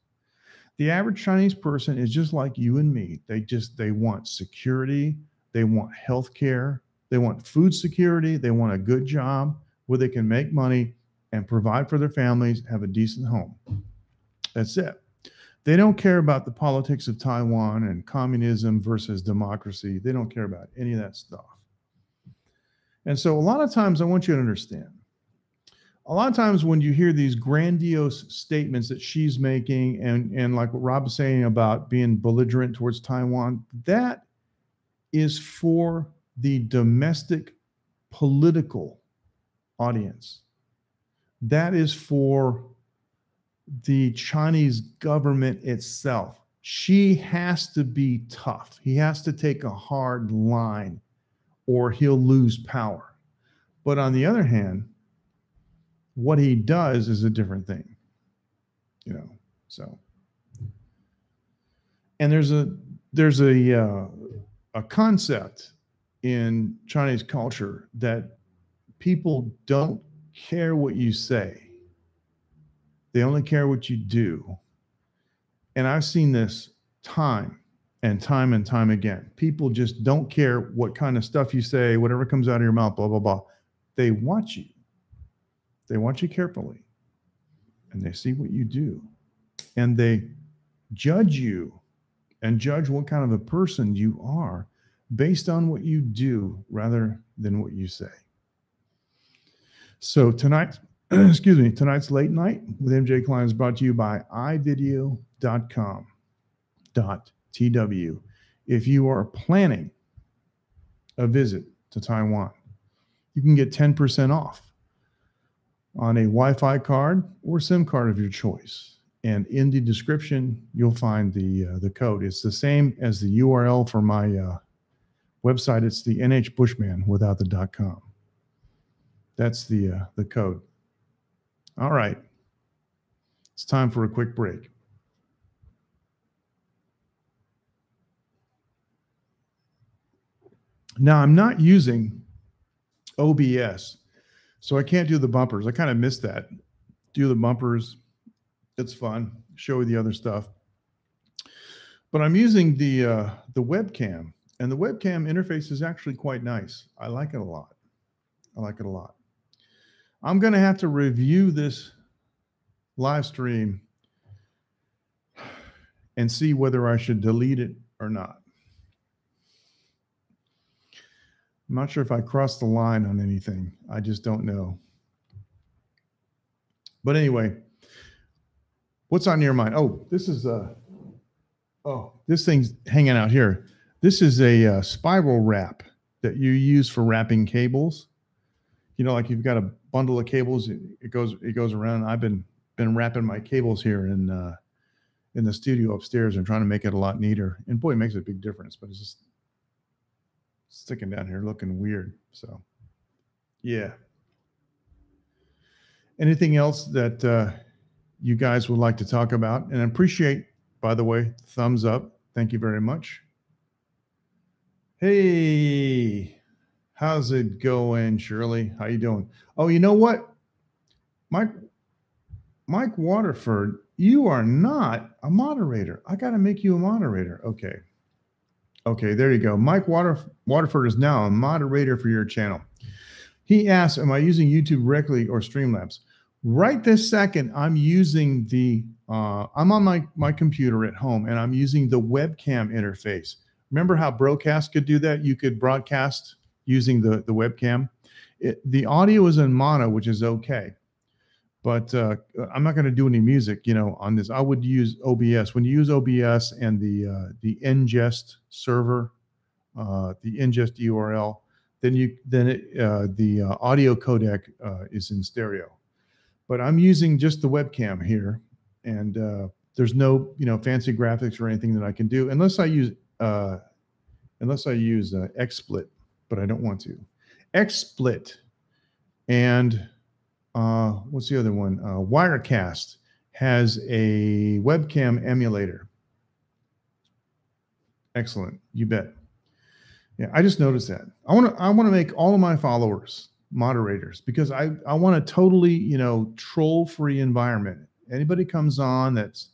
A: The average Chinese person is just like you and me. They want security. They want health care. They want food security. They want a good job where they can make money and provide for their families, have a decent home. That's it. They don't care about the politics of Taiwan and communism versus democracy. They don't care about any of that stuff. And so a lot of times I want you to understand, a lot of times when you hear these grandiose statements that she's making and like what Rob is saying about being belligerent towards Taiwan, that is for the domestic political audience. That is for the Chinese government itself. She has to be tough. He has to take a hard line or he'll lose power. But on the other hand, what he does is a different thing, so. And there's a concept in Chinese culture that people don't care what you say. They only care what you do. And I've seen this time and time again. People just don't care what kind of stuff you say, whatever comes out of your mouth, blah, blah, blah. They watch you. They watch you carefully, and they see what you do, and they judge you and judge what kind of a person you are based on what you do rather than what you say. So tonight's late night with MJ Klein is brought to you by ivideo.com.tw. If you are planning a visit to Taiwan, you can get 10% off on a Wi-Fi card or SIM card of your choice. And in the description, you'll find the code. It's the same as the URL for my website. It's the NH Bushman without the .com. That's the code. All right. It's time for a quick break. Now, I'm not using OBS, so I can't do the bumpers. I kind of missed that. Do the bumpers. It's fun. Show you the other stuff. But I'm using the webcam, and the webcam interface is actually quite nice. I like it a lot. I like it a lot. I'm going to have to review this live stream and see whether I should delete it or not. I'm not sure if I crossed the line on anything. I just don't know. But anyway, what's on your mind? Oh, this is this thing's hanging out here. This is a spiral wrap that you use for wrapping cables. You know, like you've got a bundle of cables, it goes around. I've been wrapping my cables here in the studio upstairs and trying to make it a lot neater. And boy, it makes a big difference, but it's just sticking down here looking weird. So yeah. Anything else that you guys would like to talk about? And I appreciate, by the way, thumbs up. Thank you very much. Hey, how's it going, Shirley? How you doing? Oh, you know what? Mike Waterford, you are not a moderator. I got to make you a moderator. Okay. Okay, there you go. Mike Waterford is now a moderator for your channel. He asked, am I using YouTube directly or Streamlabs? Right this second, I'm using I'm on my computer at home, and I'm using the webcam interface. Remember how Broadcast could do that? You could broadcast using the webcam. The audio is in mono, which is okay. But I'm not going to do any music, on this. I would use OBS. When you use OBS and the ingest server, the ingest URL, then the audio codec is in stereo. But I'm using just the webcam here, and there's no fancy graphics or anything that I can do unless I use XSplit, but I don't want to. XSplit and what's the other one? Wirecast has a webcam emulator. Excellent, you bet. Yeah, I just noticed that. I want to make all of my followers moderators because I want a totally troll-free environment. Anybody comes on that's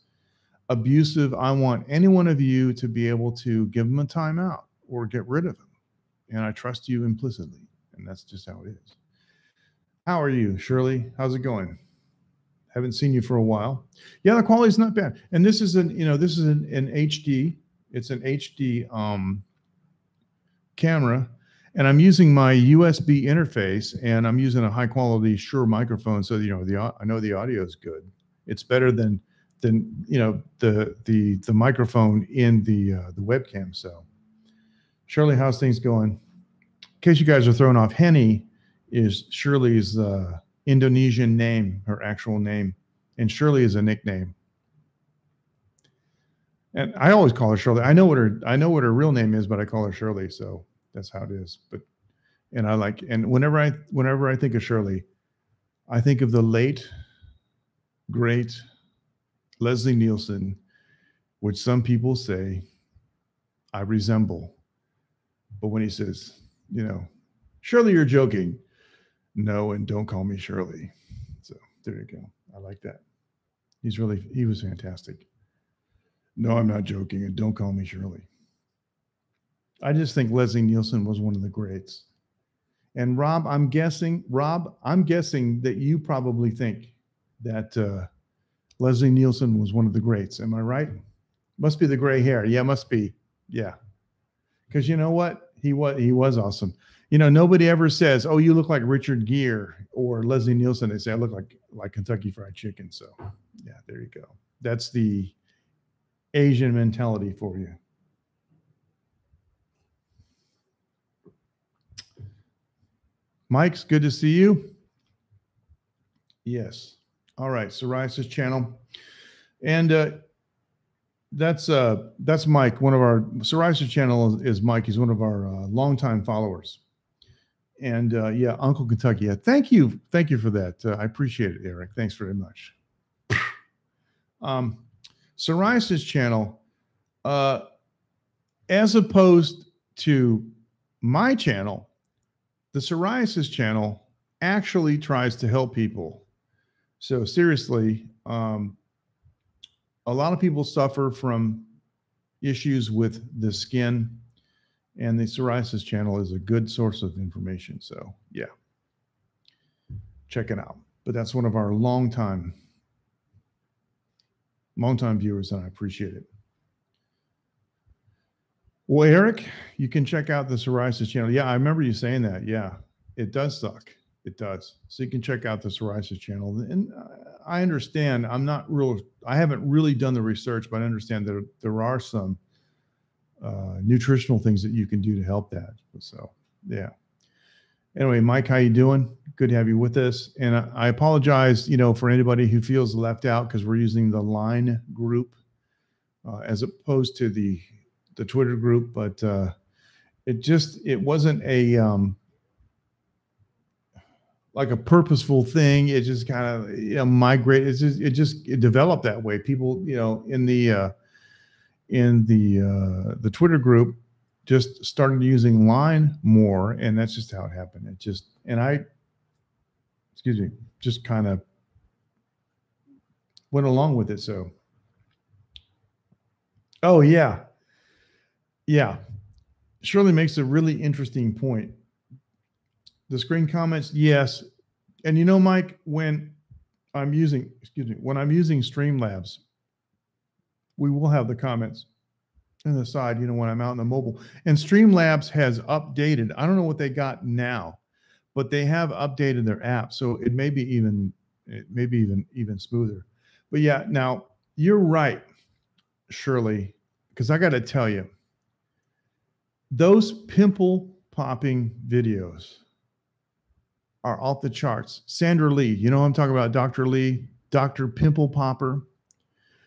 A: abusive, I want any one of you to be able to give them a timeout or get rid of them. And I trust you implicitly, and that's just how it is. How are you, Shirley? How's it going? Haven't seen you for a while. Yeah, the quality's not bad. And this is an HD. It's an HD camera, and I'm using my USB interface, and I'm using a high quality Shure microphone, so I know the audio is good. It's better than the microphone in the webcam. So, Shirley, how's things going? In case you guys are thrown off, Henny is Shirley's Indonesian name, her actual name, and Shirley is a nickname. And I always call her Shirley. I know what her real name is, but I call her Shirley, so that's how it is. And whenever I think of Shirley, I think of the late great Leslie Nielsen, which some people say I resemble. But when he says, Shirley, you're joking. No, and don't call me Shirley. So there you go. I like that. He was fantastic. No, I'm not joking, and don't call me Shirley. I just think Leslie Nielsen was one of the greats. And Rob, I'm guessing that you probably think that Leslie Nielsen was one of the greats. Am I right? Must be the gray hair. Yeah, must be. Yeah. Because you know what? He was awesome. You know, nobody ever says, "Oh, you look like Richard Gere or Leslie Nielsen." They say, "I look like Kentucky Fried Chicken." So, yeah, there you go. That's the Asian mentality for you. Mike's good to see you. Yes. All right, psoriasis channel, and that's Mike. One of our psoriasis channel is Mike. He's one of our longtime followers. And yeah, Uncle Kentucky. Yeah, thank you for that. I appreciate it, Eric. Thanks very much. Um, psoriasis channel, uh, as opposed to my channel, the psoriasis channel actually tries to help people. So seriously, a lot of people suffer from issues with the skin, and the psoriasis channel is a good source of information. So yeah, check it out. But that's one of our longtime viewers, and I appreciate it. Well, Eric, you can check out the psoriasis channel. Yeah, I remember you saying that. Yeah, it does suck. It does. So you can check out the psoriasis channel. And I understand. I haven't really done the research, but I understand that there are some nutritional things that you can do to help that. So yeah. Anyway, Mike, how you doing? Good to have you with us. And I apologize, for anybody who feels left out because we're using the Line group as opposed to the Twitter group. But it wasn't a like a purposeful thing. It just kind of migrated. It developed that way. People, in the Twitter group just started using Line more, and that's just how it happened. Just kind of went along with it. So, oh yeah, Shirley makes a really interesting point. The screen comments, yes, and Mike, when I'm using Streamlabs, we will have the comments on the side, when I'm out in the mobile. And Streamlabs has updated. I don't know what they got now, but they have updated their app, so it may be even smoother. But yeah, now you're right, Shirley, because I got to tell you, those pimple popping videos are off the charts. Sandra Lee, I'm talking about Dr. Lee, Dr. Pimple Popper.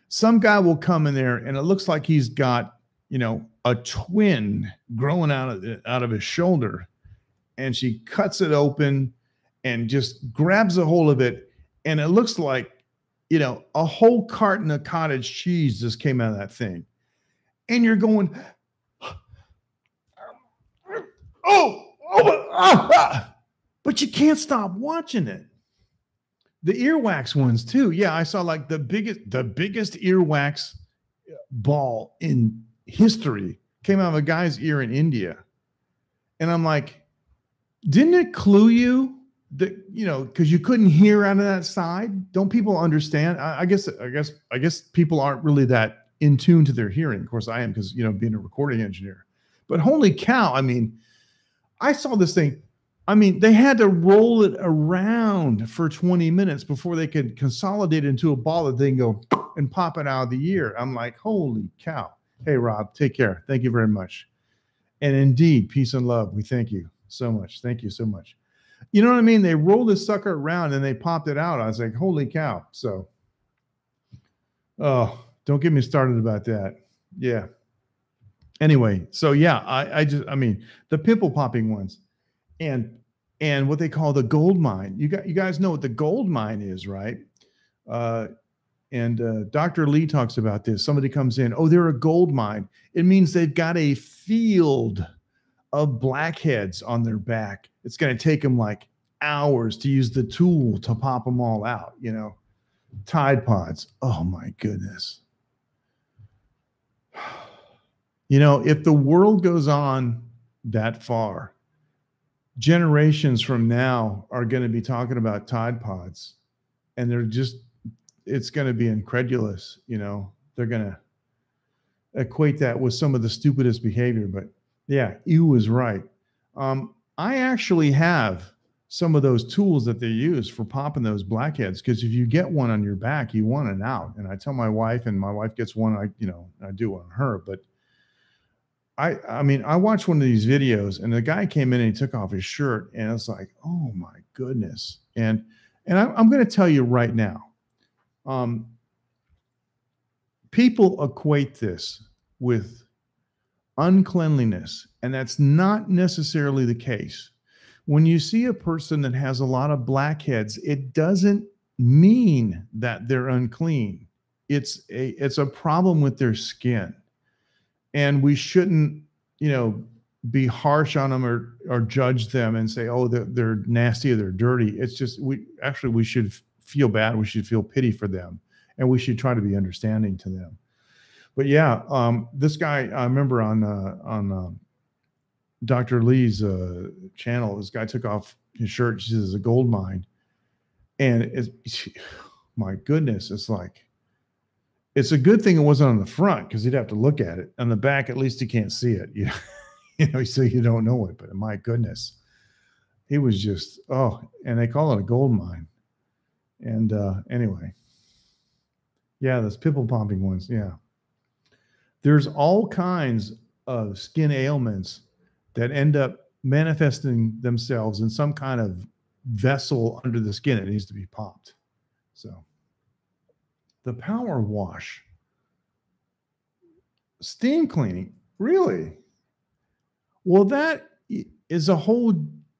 A: Some guy will come in there and it looks like he's got, a twin growing out of his shoulder, and she cuts it open and just grabs a hold of it, and it looks like, a whole carton of cottage cheese just came out of that thing. And you're going, but you can't stop watching it. The earwax ones too. Yeah, I saw like the biggest earwax ball in history came out of a guy's ear in India. And I'm like, didn't it clue you that, because you couldn't hear out of that side? Don't people understand? I guess people aren't really that in tune to their hearing. Of course I am, because, being a recording engineer. But holy cow, I saw this thing. They had to roll it around for 20 minutes before they could consolidate it into a ball that they can go and pop it out of the ear. I'm like, holy cow. Hey, Rob, take care. Thank you very much. And indeed, peace and love. We thank you so much. Thank you so much. You know what I mean? They rolled this sucker around and they popped it out. I was like, holy cow. So, oh, don't get me started about that. Yeah. Anyway, so yeah, the pimple popping ones. And what they call the gold mine. You guys know what the gold mine is, right? And Dr. Lee talks about this. Somebody comes in, oh, they're a gold mine. It means they've got a field of blackheads on their back. It's going to take them like hours to use the tool to pop them all out, Tide Pods. Oh my goodness. You know, if the world goes on that far, generations from now are going to be talking about Tide Pods, and they're just, it's going to be incredulous. You know, they're going to equate that with some of the stupidest behavior. But yeah, you was right. I actually have some of those tools that they use for popping those blackheads, because if you get one on your back, you want it out. And I tell my wife, and my wife gets one. I do on her. But I mean, I watched one of these videos, and the guy came in and he took off his shirt, and it's like, oh my goodness. I'm going to tell you right now, um, people equate this with uncleanliness, and that's not necessarily the case. When you see a person that has a lot of blackheads, it doesn't mean that they're unclean. It's a problem with their skin, and we shouldn't, be harsh on them or judge them and say, oh, they're nasty or they're dirty. It's just, we should feel bad. We should feel pity for them, and we should try to be understanding to them. But yeah, this guy, I remember on Dr. Lee's channel, this guy took off his shirt. She says, "A gold mine," and my goodness, it's like, it's a good thing it wasn't on the front, because he'd have to look at it. On the back, at least he can't see it. So you don't know it. But my goodness, he was just, and they call it a gold mine. And anyway, yeah, those pimple popping ones, yeah. There's all kinds of skin ailments that end up manifesting themselves in some kind of vessel under the skin. It needs to be popped. So the power wash, steam cleaning, really? Well, that is a whole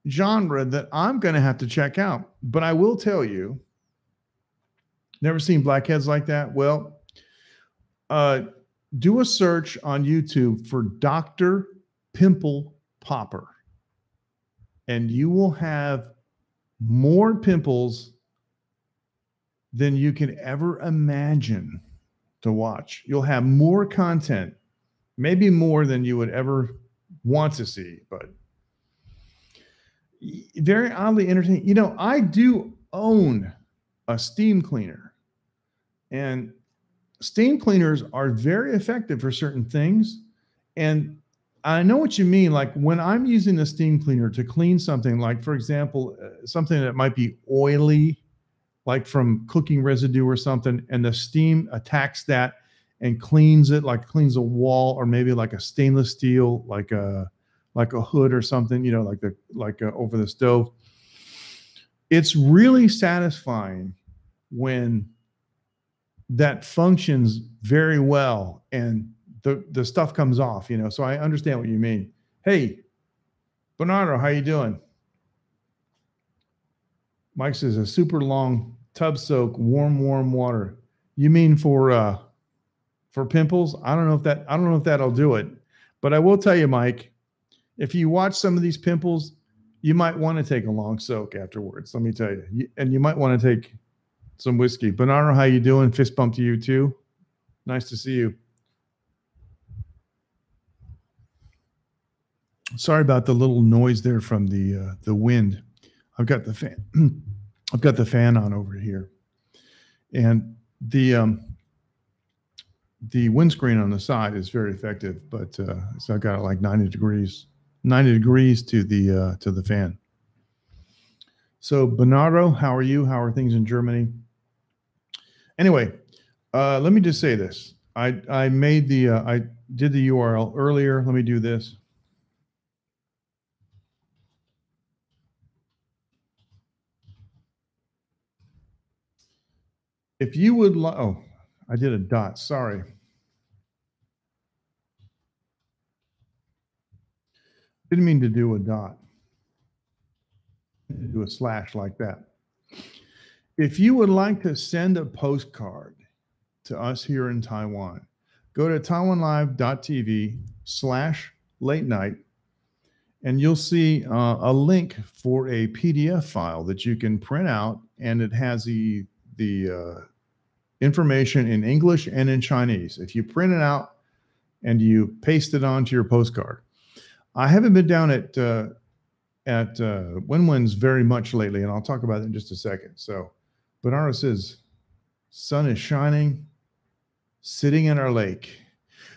A: genre that I'm going to have to check out. But I will tell you, never seen blackheads like that? Well, do a search on YouTube for Dr. Pimple Popper, and you will have more pimples than you can ever imagine to watch. You'll have more content, maybe more than you would ever want to see, but very oddly entertaining. I do own a steam cleaner, and steam cleaners are very effective for certain things. And I know what you mean. Like when I'm using the steam cleaner to clean something, like for example, something that might be oily, like from cooking residue or something, and the steam attacks that and cleans it, like cleans a wall, or maybe like a stainless steel, like a hood or something, like over the stove. It's really satisfying when that functions very well and the stuff comes off, so I understand what you mean. Hey, Bernardo, how you doing? Mike says a super long tub soak, warm water. You mean for pimples? I don't know if that'll do it, but I will tell you, Mike, if you watch some of these pimples, you might want to take a long soak afterwards. Let me tell you, and you might want to take some whiskey. Bernardo, how you doing? Fist bump to you too. Nice to see you. Sorry about the little noise there from the wind. I've got the fan. I've got the fan on over here, and the windscreen on the side is very effective. But so I got it like 90 degrees to the fan. So Bernardo, how are you? How are things in Germany? Anyway, let me just say this. I did the URL earlier. Let me do this. If you would like, I did a dot. Sorry. Didn't mean to do a dot. Do a slash like that. If you would like to send a postcard to us here in Taiwan, go to taiwanlive.tv/late night, and you'll see a link for a PDF file that you can print out, and it has the information in English and in Chinese. If you print it out and you paste it onto your postcard. I haven't been down at Win-Win's very much lately, and I'll talk about it in just a second. So Bernardo says, sun is shining, sitting in our lake.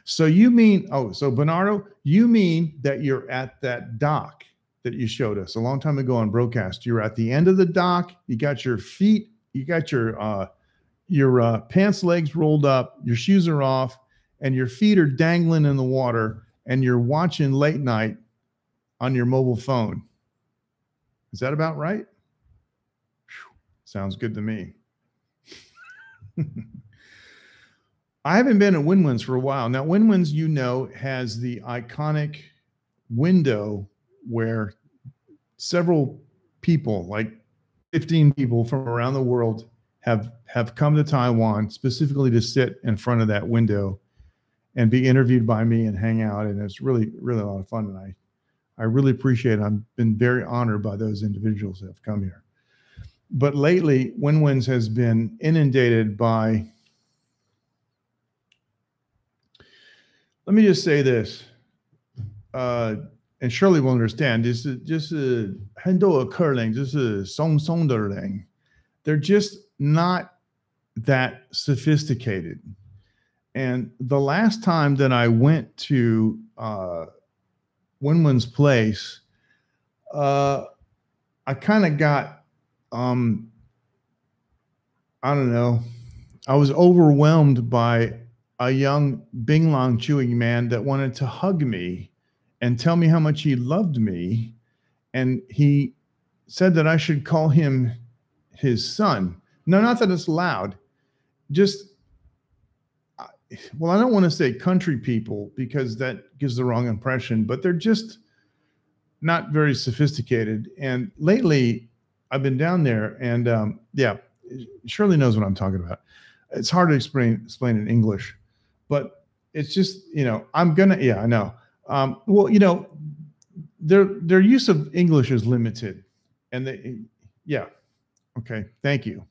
A: So you mean, oh, so Bernardo, you mean that you're at that dock that you showed us a long time ago on broadcast. You're at the end of the dock. You got your feet, you got your pants legs rolled up, your shoes are off, and your feet are dangling in the water, and you're watching late night on your mobile phone. Is that about right? Whew, sounds good to me. I haven't been at Win-Win's for a while. Now, Win-Win's, you know, has the iconic window where several people, like 15 people from around the world, have come to Taiwan specifically to sit in front of that window and be interviewed by me and hang out. And it's really, really a lot of fun. And I really appreciate it. I've been very honored by those individuals that have come here. But lately, Win-Win's has been inundated by, let me just say this, and Shirley will understand, this is 很多的客人就是松松的人. They're just not that sophisticated. And the last time that I went to Win-Win's place, I kind of got, I don't know, I was overwhelmed by a young Bing Long chewing man that wanted to hug me and tell me how much he loved me. And he said that I should call him his son. No, not that it's loud. Just, well, I don't want to say country people because that gives the wrong impression, but they're just not very sophisticated. And lately I've been down there and yeah, Shirley knows what I'm talking about. It's hard to explain in English, but it's just, you know, yeah, I know. Well, you know, their use of English is limited, and yeah, okay, thank you.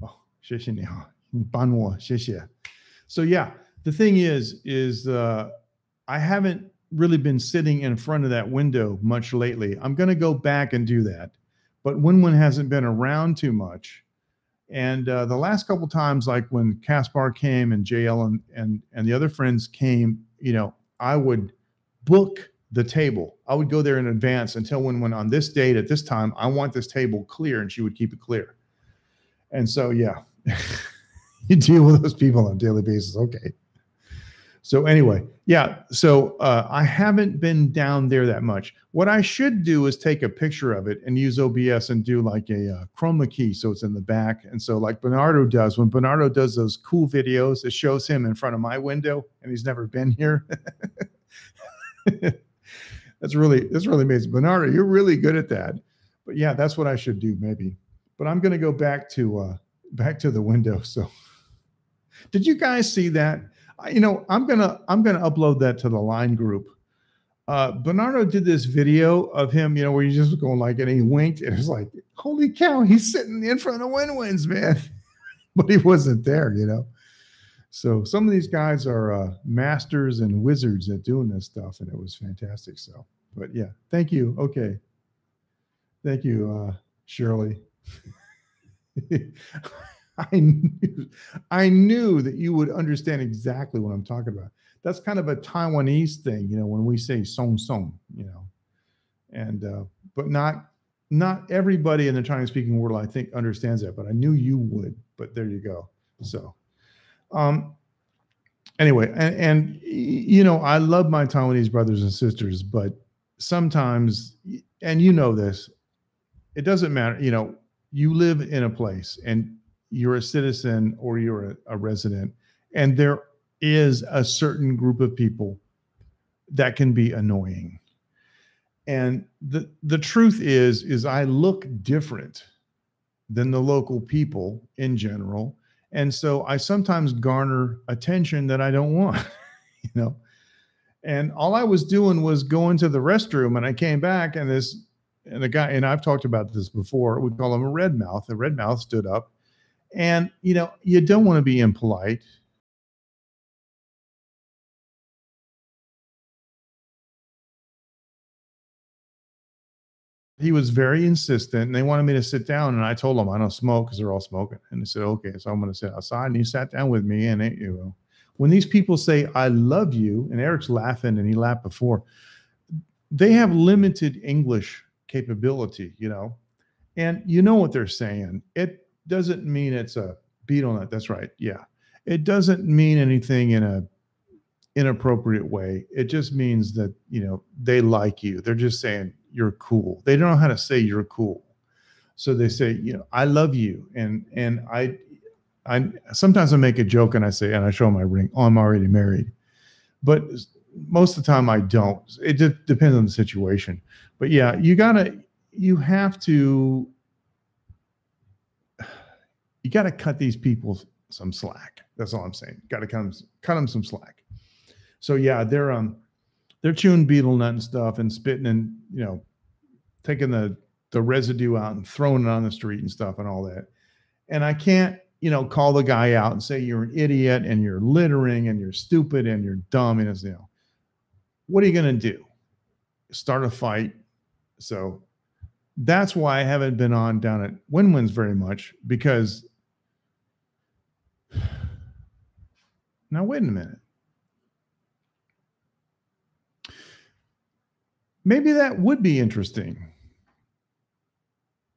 A: Oh, 谢谢你哈，你帮我，谢谢. So yeah, the thing is I haven't really been sitting in front of that window much lately. I'm going to go back and do that, but Win-Win hasn't been around too much. And the last couple times, like when Caspar came and JL and the other friends came, you know, I would book the table. I would go there in advance and tell Win-Win on this date at this time, I want this table clear, and she would keep it clear. And so, yeah, you deal with those people on a daily basis. Okay. So anyway, yeah, so I haven't been down there that much. What I should do is take a picture of it and use OBS and do like a chroma key so it's in the back. And so like Bernardo does, when Bernardo does those cool videos, it shows him in front of my window and he's never been here. That's really amazing. Bernardo, you're really good at that. But yeah, that's what I should do maybe. But I'm going to go back to the window. So did you guys see that? You know, I'm gonna upload that to the Line group. Bernardo did this video of him, you know, where he's just going like, and he winked, and it's like, holy cow, he's sitting in front of Win-Win's, man. But he wasn't there, you know. So some of these guys are masters and wizards at doing this stuff, and it was fantastic. So, but yeah, thank you. Okay, thank you, Shirley. I knew that you would understand exactly what I'm talking about. That's kind of a Taiwanese thing, you know, when we say song song, you know, and but not everybody in the Chinese speaking world, I think, understands that, but I knew you would. But there you go. So anyway, and you know, I love my Taiwanese brothers and sisters, but sometimes, and you know this, it doesn't matter, you know, you live in a place and you're a citizen or you're a resident, and there is a certain group of people that can be annoying. And the truth is I look different than the local people in general. And so I sometimes garner attention that I don't want, you know. And all I was doing was going to the restroom, and I came back, and the guy, and I've talked about this before, we call him a red mouth. The red mouth stood up. And, you know, you don't want to be impolite. he was very insistent, and they wanted me to sit down, and I told them I don't smoke because they're all smoking, and they said okay, so I'm going to sit outside, and he sat down with me, and when these people say I love you, and Eric's laughing, and he laughed before, they have limited English capability, and you know what they're saying. It doesn't mean it's a beetle nut. That's right. Yeah. It doesn't mean anything in a inappropriate way. It just means that, they like you. They're just saying you're cool. They don't know how to say you're cool. So they say, I love you. And I sometimes I make a joke and I say, and I show my ring, oh, I'm already married. But most of the time I don't. It just depends on the situation. But yeah, you have to cut these people some slack. That's all I'm saying. Got to cut them some slack. So yeah, they're chewing beetle nut and stuff and spitting and taking the residue out and throwing it on the street and stuff and all that. And I can't call the guy out and say you're an idiot and you're littering and you're stupid and you're dumb and what are you going to do? Start a fight? So that's why I haven't been on down at Win-Win's very much, because now wait a minute. Maybe that would be interesting.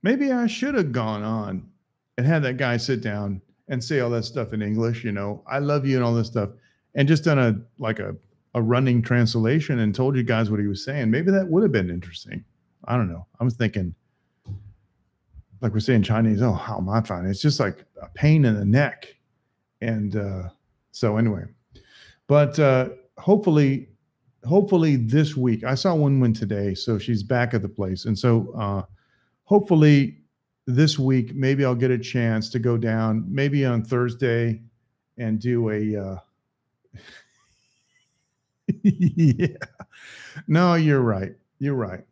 A: Maybe I should have gone on and had that guy sit down and say all that stuff in English, I love you and all this stuff, and just done a running translation and told you guys what he was saying. Maybe that would have been interesting. I don't know. I was thinking, like we say in Chinese, oh, how am I finding? It's just like a pain in the neck. And so anyway, but hopefully this week, I saw Win-Win today, so she's back at the place. And so hopefully this week, maybe I'll get a chance to go down, maybe on Thursday, and do a yeah. No, you're right. You're right.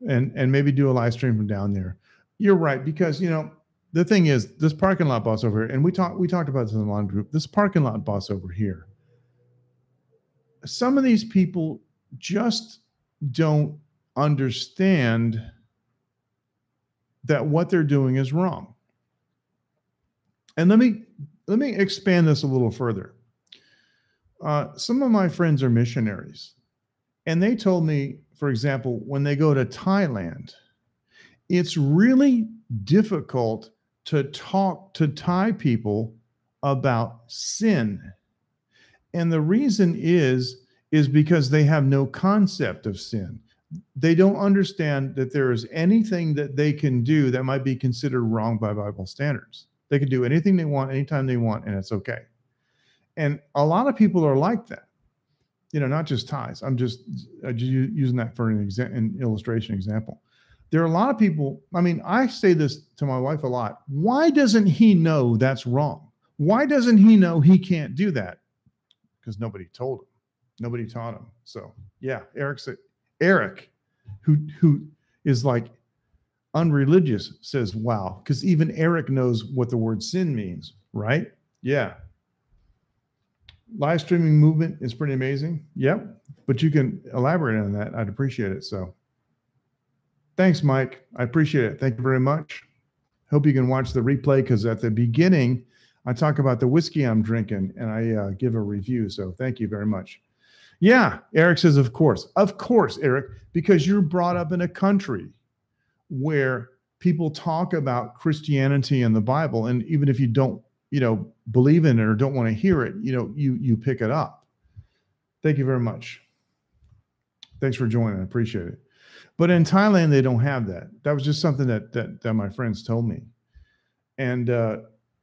A: And maybe do a live stream from down there. You're right, because the thing is, this parking lot boss over here, and we talked about this in the lawn group, this parking lot boss over here, some of these people just don't understand that what they're doing is wrong. And let me expand this a little further. Some of my friends are missionaries, and they told me, for example, when they go to Thailand, it's really difficult to talk to Thai people about sin. And the reason is because they have no concept of sin. They don't understand that there is anything that they can do that might be considered wrong by Bible standards. They can do anything they want, anytime they want, and it's okay. And a lot of people are like that, not just Thais. I'm just using that for an illustration example. There are a lot of people. I mean, I say this to my wife a lot. Why doesn't he know that's wrong? Why doesn't he know he can't do that? Because nobody told him. Nobody taught him. So yeah, Eric, who is like unreligious, says, wow, because even Eric knows what the word sin means, right? Yeah. Live streaming movement is pretty amazing. Yep. But you can elaborate on that. I'd appreciate it. So thanks, Mike. I appreciate it. Thank you very much. Hope you can watch the replay, because at the beginning, I talk about the whiskey I'm drinking and I give a review. So thank you very much. Yeah. Eric says, of course, Eric, because you're brought up in a country where people talk about Christianity and the Bible. And even if you don't, believe in it or don't want to hear it, you pick it up. Thank you very much. Thanks for joining. I appreciate it. But in Thailand, they don't have that. That was just something that my friends told me. And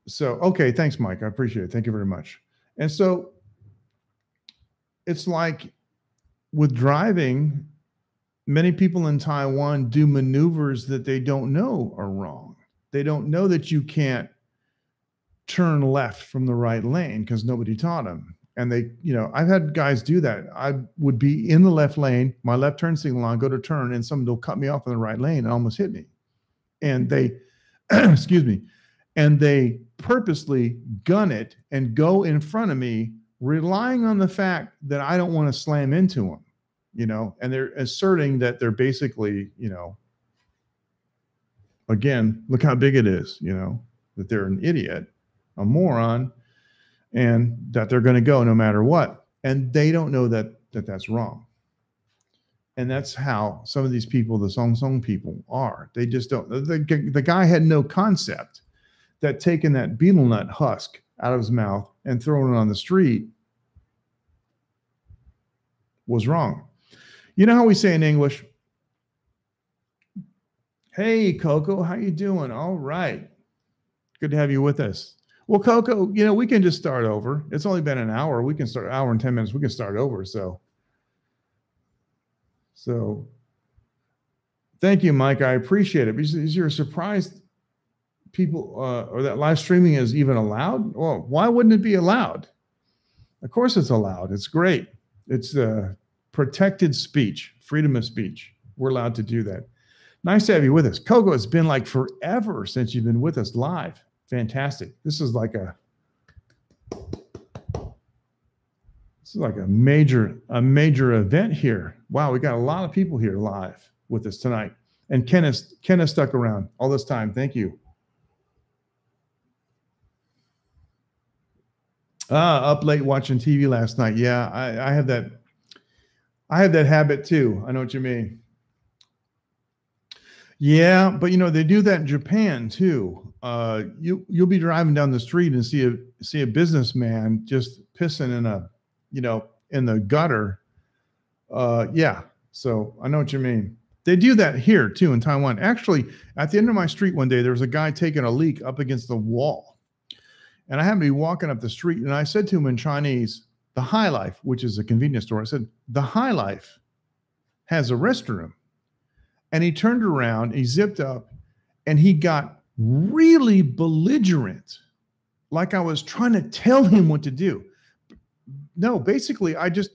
A: so, okay, thanks, Mike. I appreciate it. Thank you very much. And so it's like with driving, many people in Taiwan do maneuvers that they don't know are wrong. They don't know that you can't turn left from the right lane because nobody taught them. And they, I've had guys do that. I would be in the left lane, my left turn signal on, go to turn, and someone will cut me off in the right lane and almost hit me. And they, excuse me, and they purposely gun it and go in front of me, relying on the fact that I don't want to slam into them, and they're asserting that they're basically, again, look how big it is, you know, that they're an idiot, a moron, and that they're going to go no matter what. And they don't know that that's wrong. And that's how some of these people, the Song Song people, are. They just don't. The guy had no concept that taking that beetle nut husk out of his mouth and throwing it on the street was wrong. You know how we say in English, "Hey, Coco, how you doing? All right. Good to have you with us." Well, Coco, you know, we can just start over. It's only been an hour. We can start an hour and 10 minutes. We can start over. So thank you, Mike. I appreciate it. Is you're surprised people or that live streaming is even allowed? Well, why wouldn't it be allowed? Of course it's allowed. It's great. It's protected speech, freedom of speech. We're allowed to do that. Nice to have you with us. Coco, it's been like forever since you've been with us live. Fantastic. This is like a major event here. Wow, we got a lot of people here live with us tonight. And Ken has stuck around all this time. Thank you. Up late watching TV last night. Yeah, I have that. I have that habit too. I know what you mean. Yeah, but you know they do that in Japan too. You'll be driving down the street and see a businessman just pissing in the gutter. Yeah, so I know what you mean. They do that here too in Taiwan. Actually, at the end of my street one day, there was a guy taking a leak up against the wall, and I happened to be walking up the street, and I said to him in Chinese, "The High Life," which is a convenience store. I said, "The High Life has a restroom." And he turned around, he zipped up, and he got really belligerent, like I was trying to tell him what to do. No, basically, I just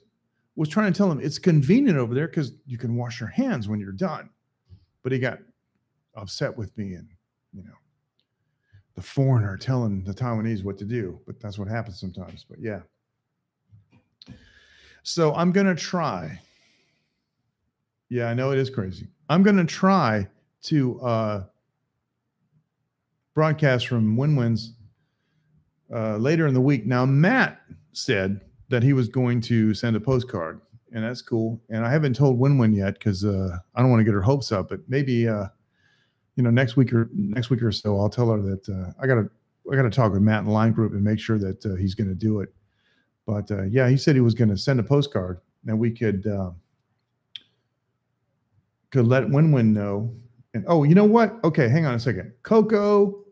A: was trying to tell him it's convenient over there because you can wash your hands when you're done. But he got upset with me and, you know, the foreigner telling the Taiwanese what to do. But that's what happens sometimes. But yeah. So I'm going to try. Yeah, I know it is crazy. I'm going to try to broadcast from Win-Win's later in the week. Now, Matt said that he was going to send a postcard, and that's cool. And I haven't told Win-Win yet because I don't want to get her hopes up. But maybe next week or so, I'll tell her that I got to talk with Matt in the line group and make sure that he's going to do it. But yeah, he said he was going to send a postcard, and we could let Win-Win know. And oh, you know what? Okay, hang on a second. Coco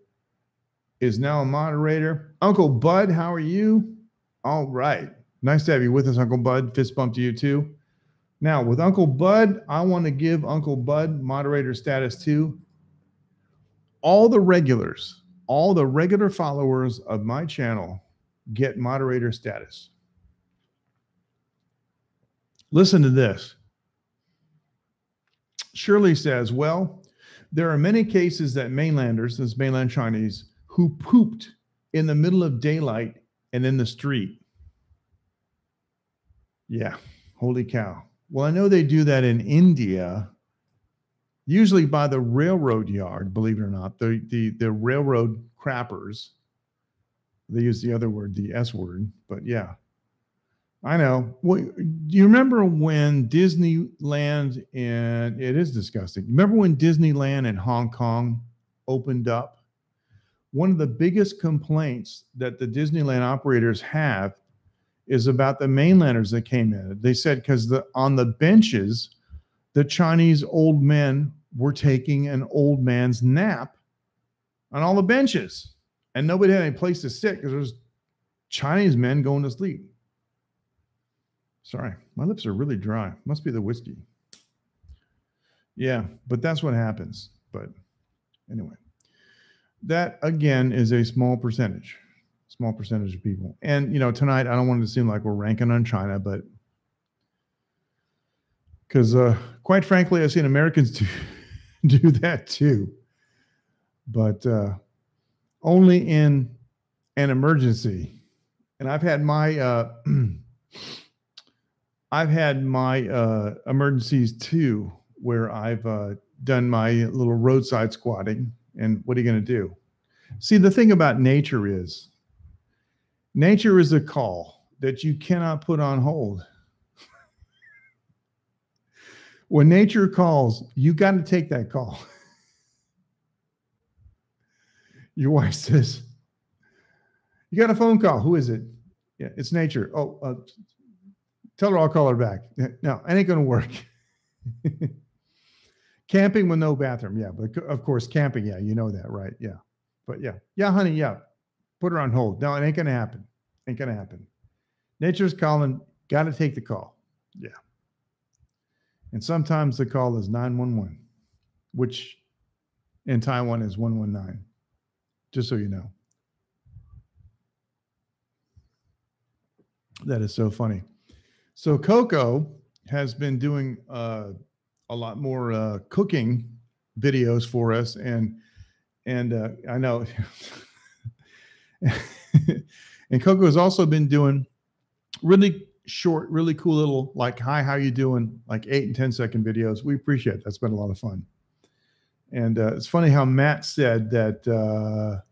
A: is now a moderator. Uncle Bud, how are you? All right. Nice to have you with us, Uncle Bud. Fist bump to you too. Now, with Uncle Bud, I want to give Uncle Bud moderator status too. All the regular followers of my channel get moderator status. Listen to this. Shirley says, well, there are many cases that mainlanders, this mainland Chinese, who pooped in the middle of daylight and in the street. Yeah, holy cow. Well, I know they do that in India, usually by the railroad yard, believe it or not. The railroad crappers. They use the other word, the S word, but yeah. I know. Well, do you remember when Disneyland, and it is disgusting. Remember when Disneyland in Hong Kong opened up? One of the biggest complaints that the Disneyland operators have is about the mainlanders that came in. They said because on the benches, the Chinese old men were taking an old man's nap on all the benches, and nobody had any place to sit because there's Chinese men going to sleep. Sorry, my lips are really dry. Must be the whiskey. Yeah, but that's what happens. But anyway, that again is a small percentage of people. And, you know, tonight I don't want it to seem like we're ranking on China, but because quite frankly, I've seen Americans do that too. But only in an emergency. And I've had my emergencies too, where I've done my little roadside squatting. And what are you going to do? See, the thing about nature is a call that you cannot put on hold. When nature calls, you got to take that call. Your wife says, you got a phone call. Who is it? Yeah, it's nature. Oh, tell her I'll call her back. No, it ain't going to work. Camping with no bathroom. Yeah, but of course, camping. Yeah, you know that, right? Yeah. But yeah, honey, yeah. Put her on hold. No, it ain't going to happen. Ain't going to happen. Nature's calling. Got to take the call. Yeah. And sometimes the call is 911, which in Taiwan is 119, just so you know. That is so funny. So Coco has been doing a lot more cooking videos for us, and I know, and Coco has also been doing really short, really cool little like, hi, how you doing? Like 8 and 10 second videos. We appreciate it. That's been a lot of fun. And it's funny how Matt said that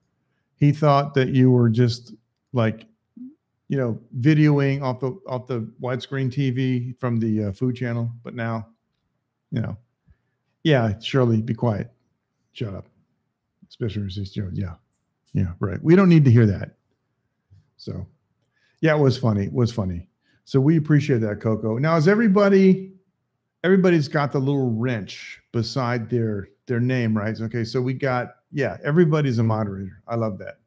A: he thought that you were just like, you know, videoing off the widescreen TV from the Food Channel. But now, you know, yeah, Shirley, be quiet. Shut up. Especially resist Jones. Yeah, right. We don't need to hear that. So, yeah, it was funny. It was funny. So we appreciate that, Coco. Now, is everybody's got the little wrench beside their name, right? Okay, so we got, yeah, everybody's a moderator. I love that.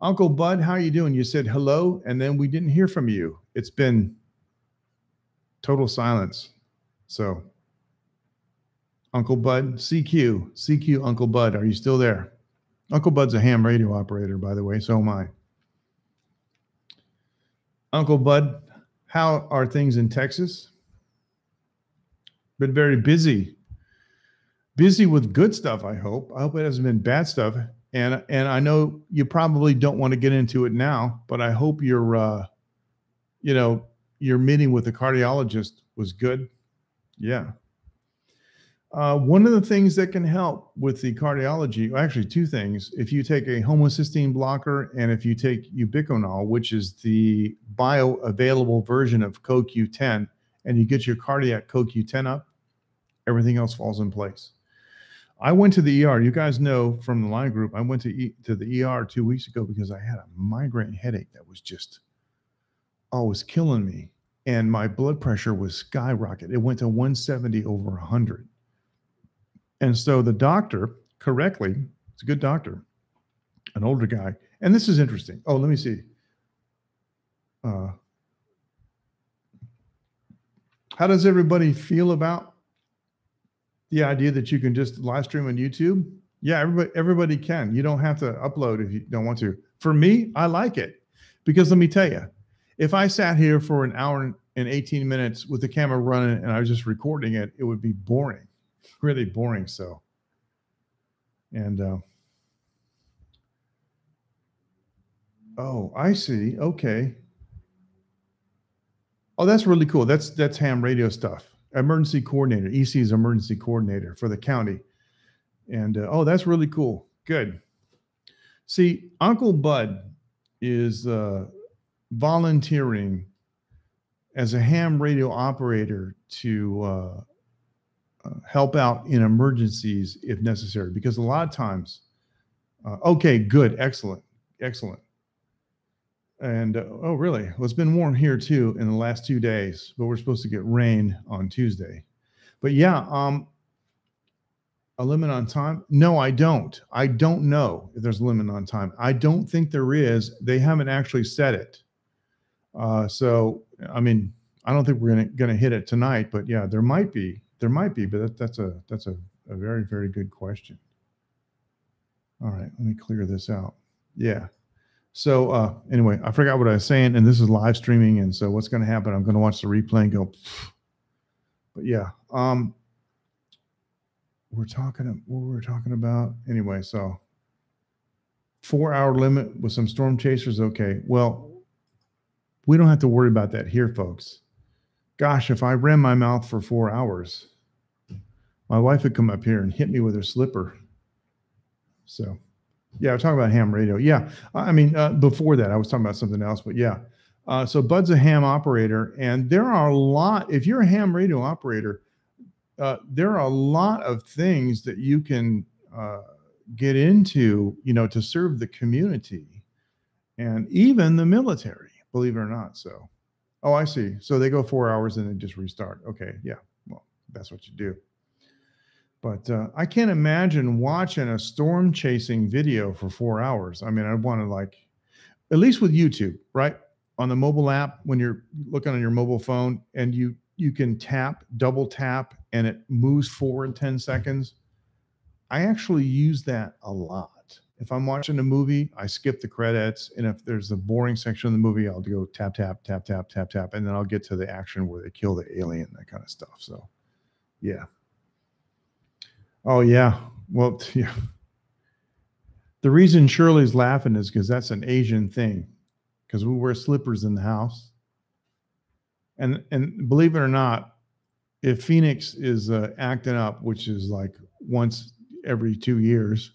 A: Uncle Bud, how are you doing? You said hello, and then we didn't hear from you. It's been total silence. So, Uncle Bud, CQ, Uncle Bud, are you still there? Uncle Bud's a ham radio operator, by the way, so am I. Uncle Bud, how are things in Texas? Been very busy. Busy with good stuff, I hope. I hope it hasn't been bad stuff. And I know you probably don't want to get into it now, but I hope your meeting with the cardiologist was good. Yeah. One of the things that can help with the cardiology, actually two things, if you take a homocysteine blocker and if you take ubiquinol, which is the bioavailable version of CoQ10, and you get your cardiac CoQ10 up, everything else falls in place. I went to the ER. You guys know from the line group, I went to the ER 2 weeks ago because I had a migraine headache that was just, was killing me. And my blood pressure was skyrocketed. It went to 170 over 100. And so the doctor, correctly, it's a good doctor, an older guy. And this is interesting. Oh, let me see. How does everybody feel about the idea that you can just live stream on YouTube? Yeah, everybody can. You don't have to upload if you don't want to. For me, I like it because let me tell you, if I sat here for an hour and 18 minutes with the camera running and I was just recording it, it would be boring, really boring. So, and oh, I see. Okay. Oh, that's really cool. That's ham radio stuff. Emergency coordinator, EC is emergency coordinator for the county. And oh, that's really cool. Good. See, Uncle Bud is volunteering as a ham radio operator to help out in emergencies if necessary, because a lot of times, okay, good, excellent. And oh, really? Well, it's been warm here too in the last 2 days, but we're supposed to get rain on Tuesday. But yeah, a limit on time? No, I don't. I don't know if there's a limit on time. I don't think there is. They haven't actually said it. So, I mean, I don't think we're gonna hit it tonight, but yeah, there might be. There might be, but that's a very, very good question. All right, let me clear this out. Yeah. So anyway, I forgot what I was saying, and this is live streaming, and so what's going to happen? I'm going to watch the replay and go. Pfft. But yeah, what we're talking about anyway. So 4-hour limit with some storm chasers. Okay, well, we don't have to worry about that here, folks. Gosh, if I ran my mouth for 4 hours, My wife would come up here and hit me with her slipper. So, yeah, we're talking about ham radio. Yeah, I mean, before that, I was talking about something else, but yeah. So Bud's a ham operator, and there are a lot. If you're a ham radio operator, there are a lot of things that you can get into, to serve the community and even the military, believe it or not. So, oh, I see. So they go 4 hours and then just restart. Okay, yeah. Well, that's what you do. But I can't imagine watching a storm chasing video for 4 hours. I mean, I want to at least with YouTube, right? On the mobile app, when you're looking on your mobile phone and you can double tap, and it moves forward 10 seconds. I actually use that a lot. If I'm watching a movie, I skip the credits. And if there's a boring section of the movie, I'll go tap, tap, tap, tap, tap, tap. And then I'll get to the action where they kill the alien, that kind of stuff. So, yeah. Oh, yeah. Well, yeah. The reason Shirley's laughing is because that's an Asian thing, because we wear slippers in the house. And believe it or not, if Phoenix is acting up, which is like once every 2 years,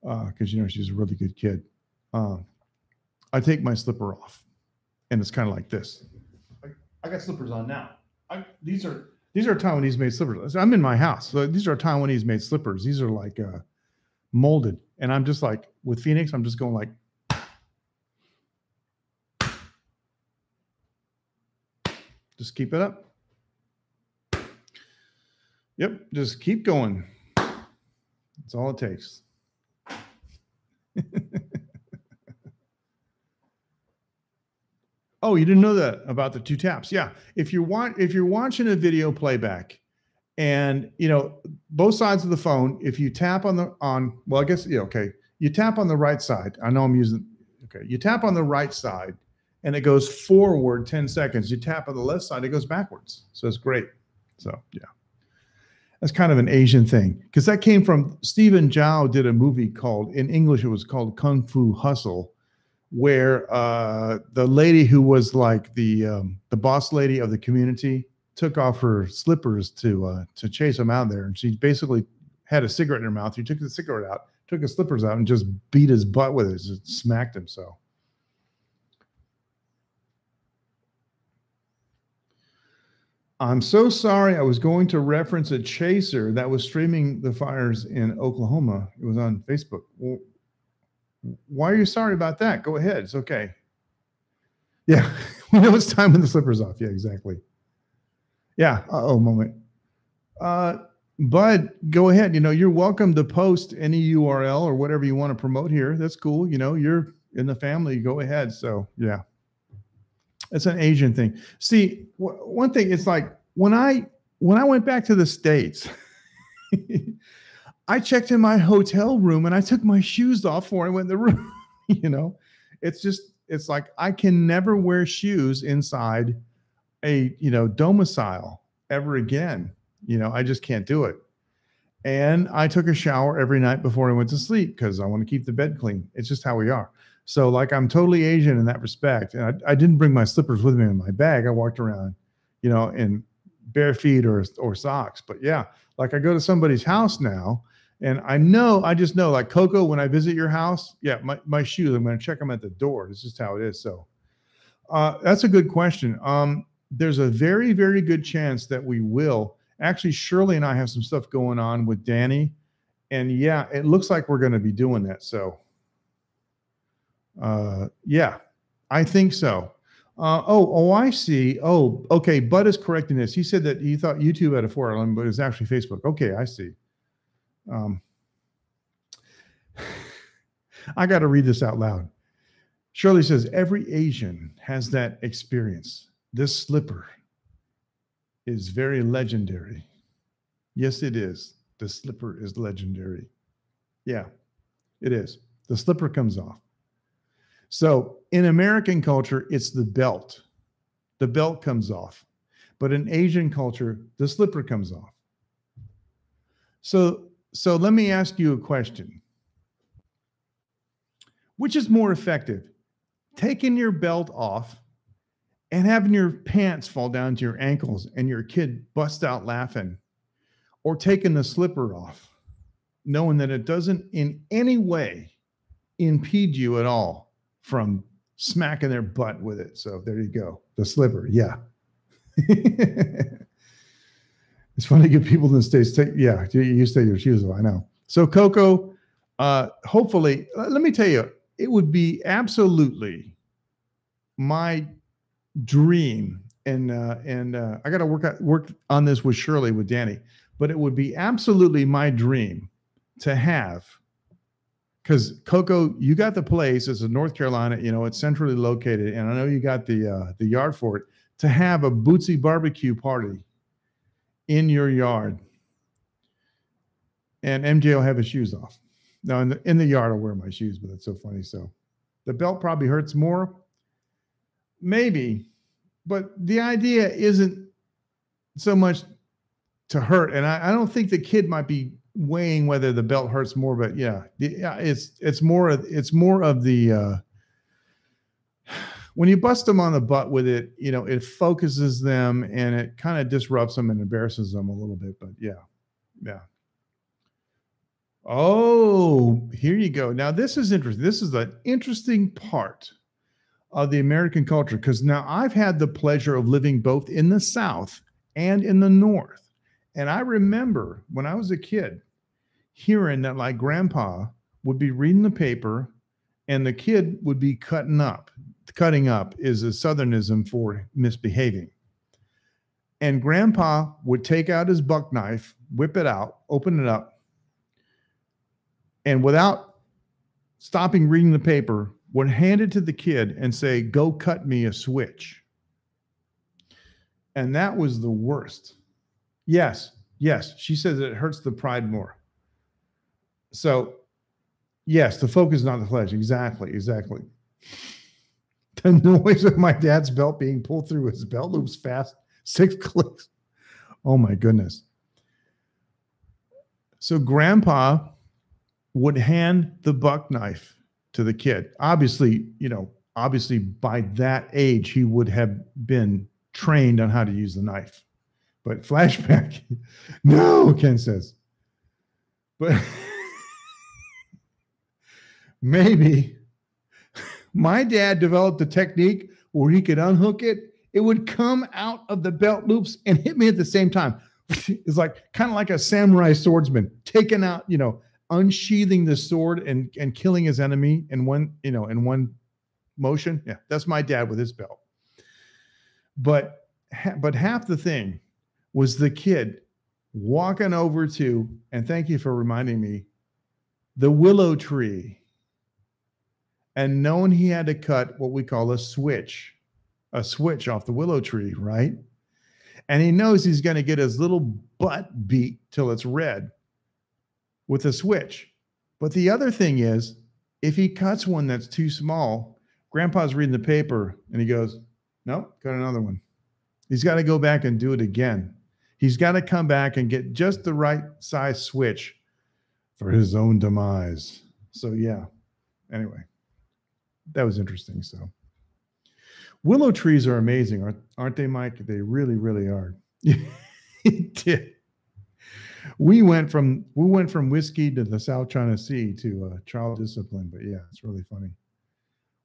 A: because she's a really good kid, I take my slipper off, and it's kind of like this. I got slippers on now. These are Taiwanese made slippers. I'm in my house, so these are Taiwanese made slippers. These are like molded, and I'm just like with Phoenix, I'm just going like. Just keep it up. Yep, just keep going. That's all it takes. Oh, you didn't know that about the 2 taps? Yeah, if you're watching a video playback, and both sides of the phone, if you tap you tap on the right side. I know I'm using. Okay, you tap on the right side, and it goes forward 10 seconds. You tap on the left side, it goes backwards. So it's great. So, yeah. That's kind of an Asian thing, because that came from Stephen Zhao did a movie called, in English, it was called Kung Fu Hustle, where the lady who was like the boss lady of the community took off her slippers to chase him out there. And she basically had a cigarette in her mouth. She took the cigarette out, took his slippers out, and just beat his butt with it. Just smacked him. So. I'm so sorry. I was going to reference a chaser that was streaming the fires in Oklahoma. It was on Facebook. Well, why are you sorry about that? Go ahead. It's okay. Yeah. When it was time when the slippers off. Yeah, exactly. Yeah. Moment. Bud, go ahead. You're welcome to post any URL or whatever you want to promote here. That's cool. You're in the family. Go ahead. So, yeah. It's an Asian thing. See, one thing, it's like when I went back to the States, I checked in my hotel room and I took my shoes off before I went in the room. It's like I can never wear shoes inside a domicile ever again. I just can't do it. And I took a shower every night before I went to sleep because I want to keep the bed clean. It's just how we are. So like I'm totally Asian in that respect. And I didn't bring my slippers with me in my bag. I walked around, in bare feet or socks. But yeah, like I go to somebody's house now and I just know like Coco, when I visit your house, yeah, my shoes, I'm going to check them at the door. It's just how it is. So that's a good question. There's a very, very good chance that we will. Actually, Shirley and I have some stuff going on with Danny. And yeah, it looks like we're going to be doing that. So yeah, I think so. I see. Oh, okay. Bud is correcting this. He said that he thought YouTube had a 4-hour limit, but it's actually Facebook. Okay, I see. I got to read this out loud. Shirley says, every Asian has that experience. This slipper is very legendary. Yes, it is. The slipper is legendary. Yeah, it is. The slipper comes off. So in American culture, it's the belt. The belt comes off. But in Asian culture, the slipper comes off. So let me ask you a question. Which is more effective? Taking your belt off and having your pants fall down to your ankles and your kid bust out laughing, or taking the slipper off, knowing that it doesn't in any way impede you at all from smacking their butt with it. So there you go. The slipper. Yeah. It's funny to get people in the States. Yeah, you stay your shoes off. I know. So Coco, hopefully, let me tell you, it would be absolutely my dream, and I got to work on this with Shirley, with Danny, but it would be absolutely my dream to have, because Coco, you got the place. It's in North Carolina. You know, it's centrally located, and I know you got the yard for it. To have a Bootsy barbecue party in your yard, and MJ will have his shoes off. Now in the yard, I'll wear my shoes, but it's so funny. So the belt probably hurts more, maybe, but the idea isn't so much to hurt. And I don't think the kid might be weighing whether the belt hurts more, but yeah, it's more of the when you bust them on the butt with it, you know, it focuses them and it kind of disrupts them and embarrasses them a little bit. But yeah. Oh, here you go. Now this is interesting. This is an interesting part of the American culture, because now I've had the pleasure of living both in the South and in the North. And I remember when I was a kid hearing that, like, grandpa would be reading the paper and the kid would be cutting up. Cutting up is a Southernism for misbehaving. And grandpa would take out his buck knife, whip it out, open it up, and without stopping reading the paper, would hand it to the kid and say, "Go cut me a switch." And that was the worst. Yes, she says it hurts the pride more. So, yes, the focus is not the flesh. Exactly. The noise of my dad's belt being pulled through his belt loops fast, 6 clicks. Oh my goodness. So grandpa would hand the buck knife to the kid. Obviously by that age, he would have been trained on how to use the knife. But flashback, no, Ken says. But maybe my dad developed a technique where he could unhook it. It would come out of the belt loops and hit me at the same time. It's like kind of like a samurai swordsman taking out, unsheathing the sword and killing his enemy in one motion. Yeah, that's my dad with his belt. But half the thing was the kid walking over to, and thank you for reminding me, the willow tree, and knowing he had to cut what we call a switch off the willow tree, right? And he knows he's going to get his little butt beat till it's red with a switch. But the other thing is, if he cuts one that's too small, grandpa's reading the paper and he goes, "Nope, got another one." He's got to go back and do it again. He's got to come back and get just the right size switch for his own demise. So yeah, anyway, that was interesting. So willow trees are amazing, aren't they, Mike? They really, really are. It did. We went from whiskey to the South China Sea to child discipline, but yeah, it's really funny.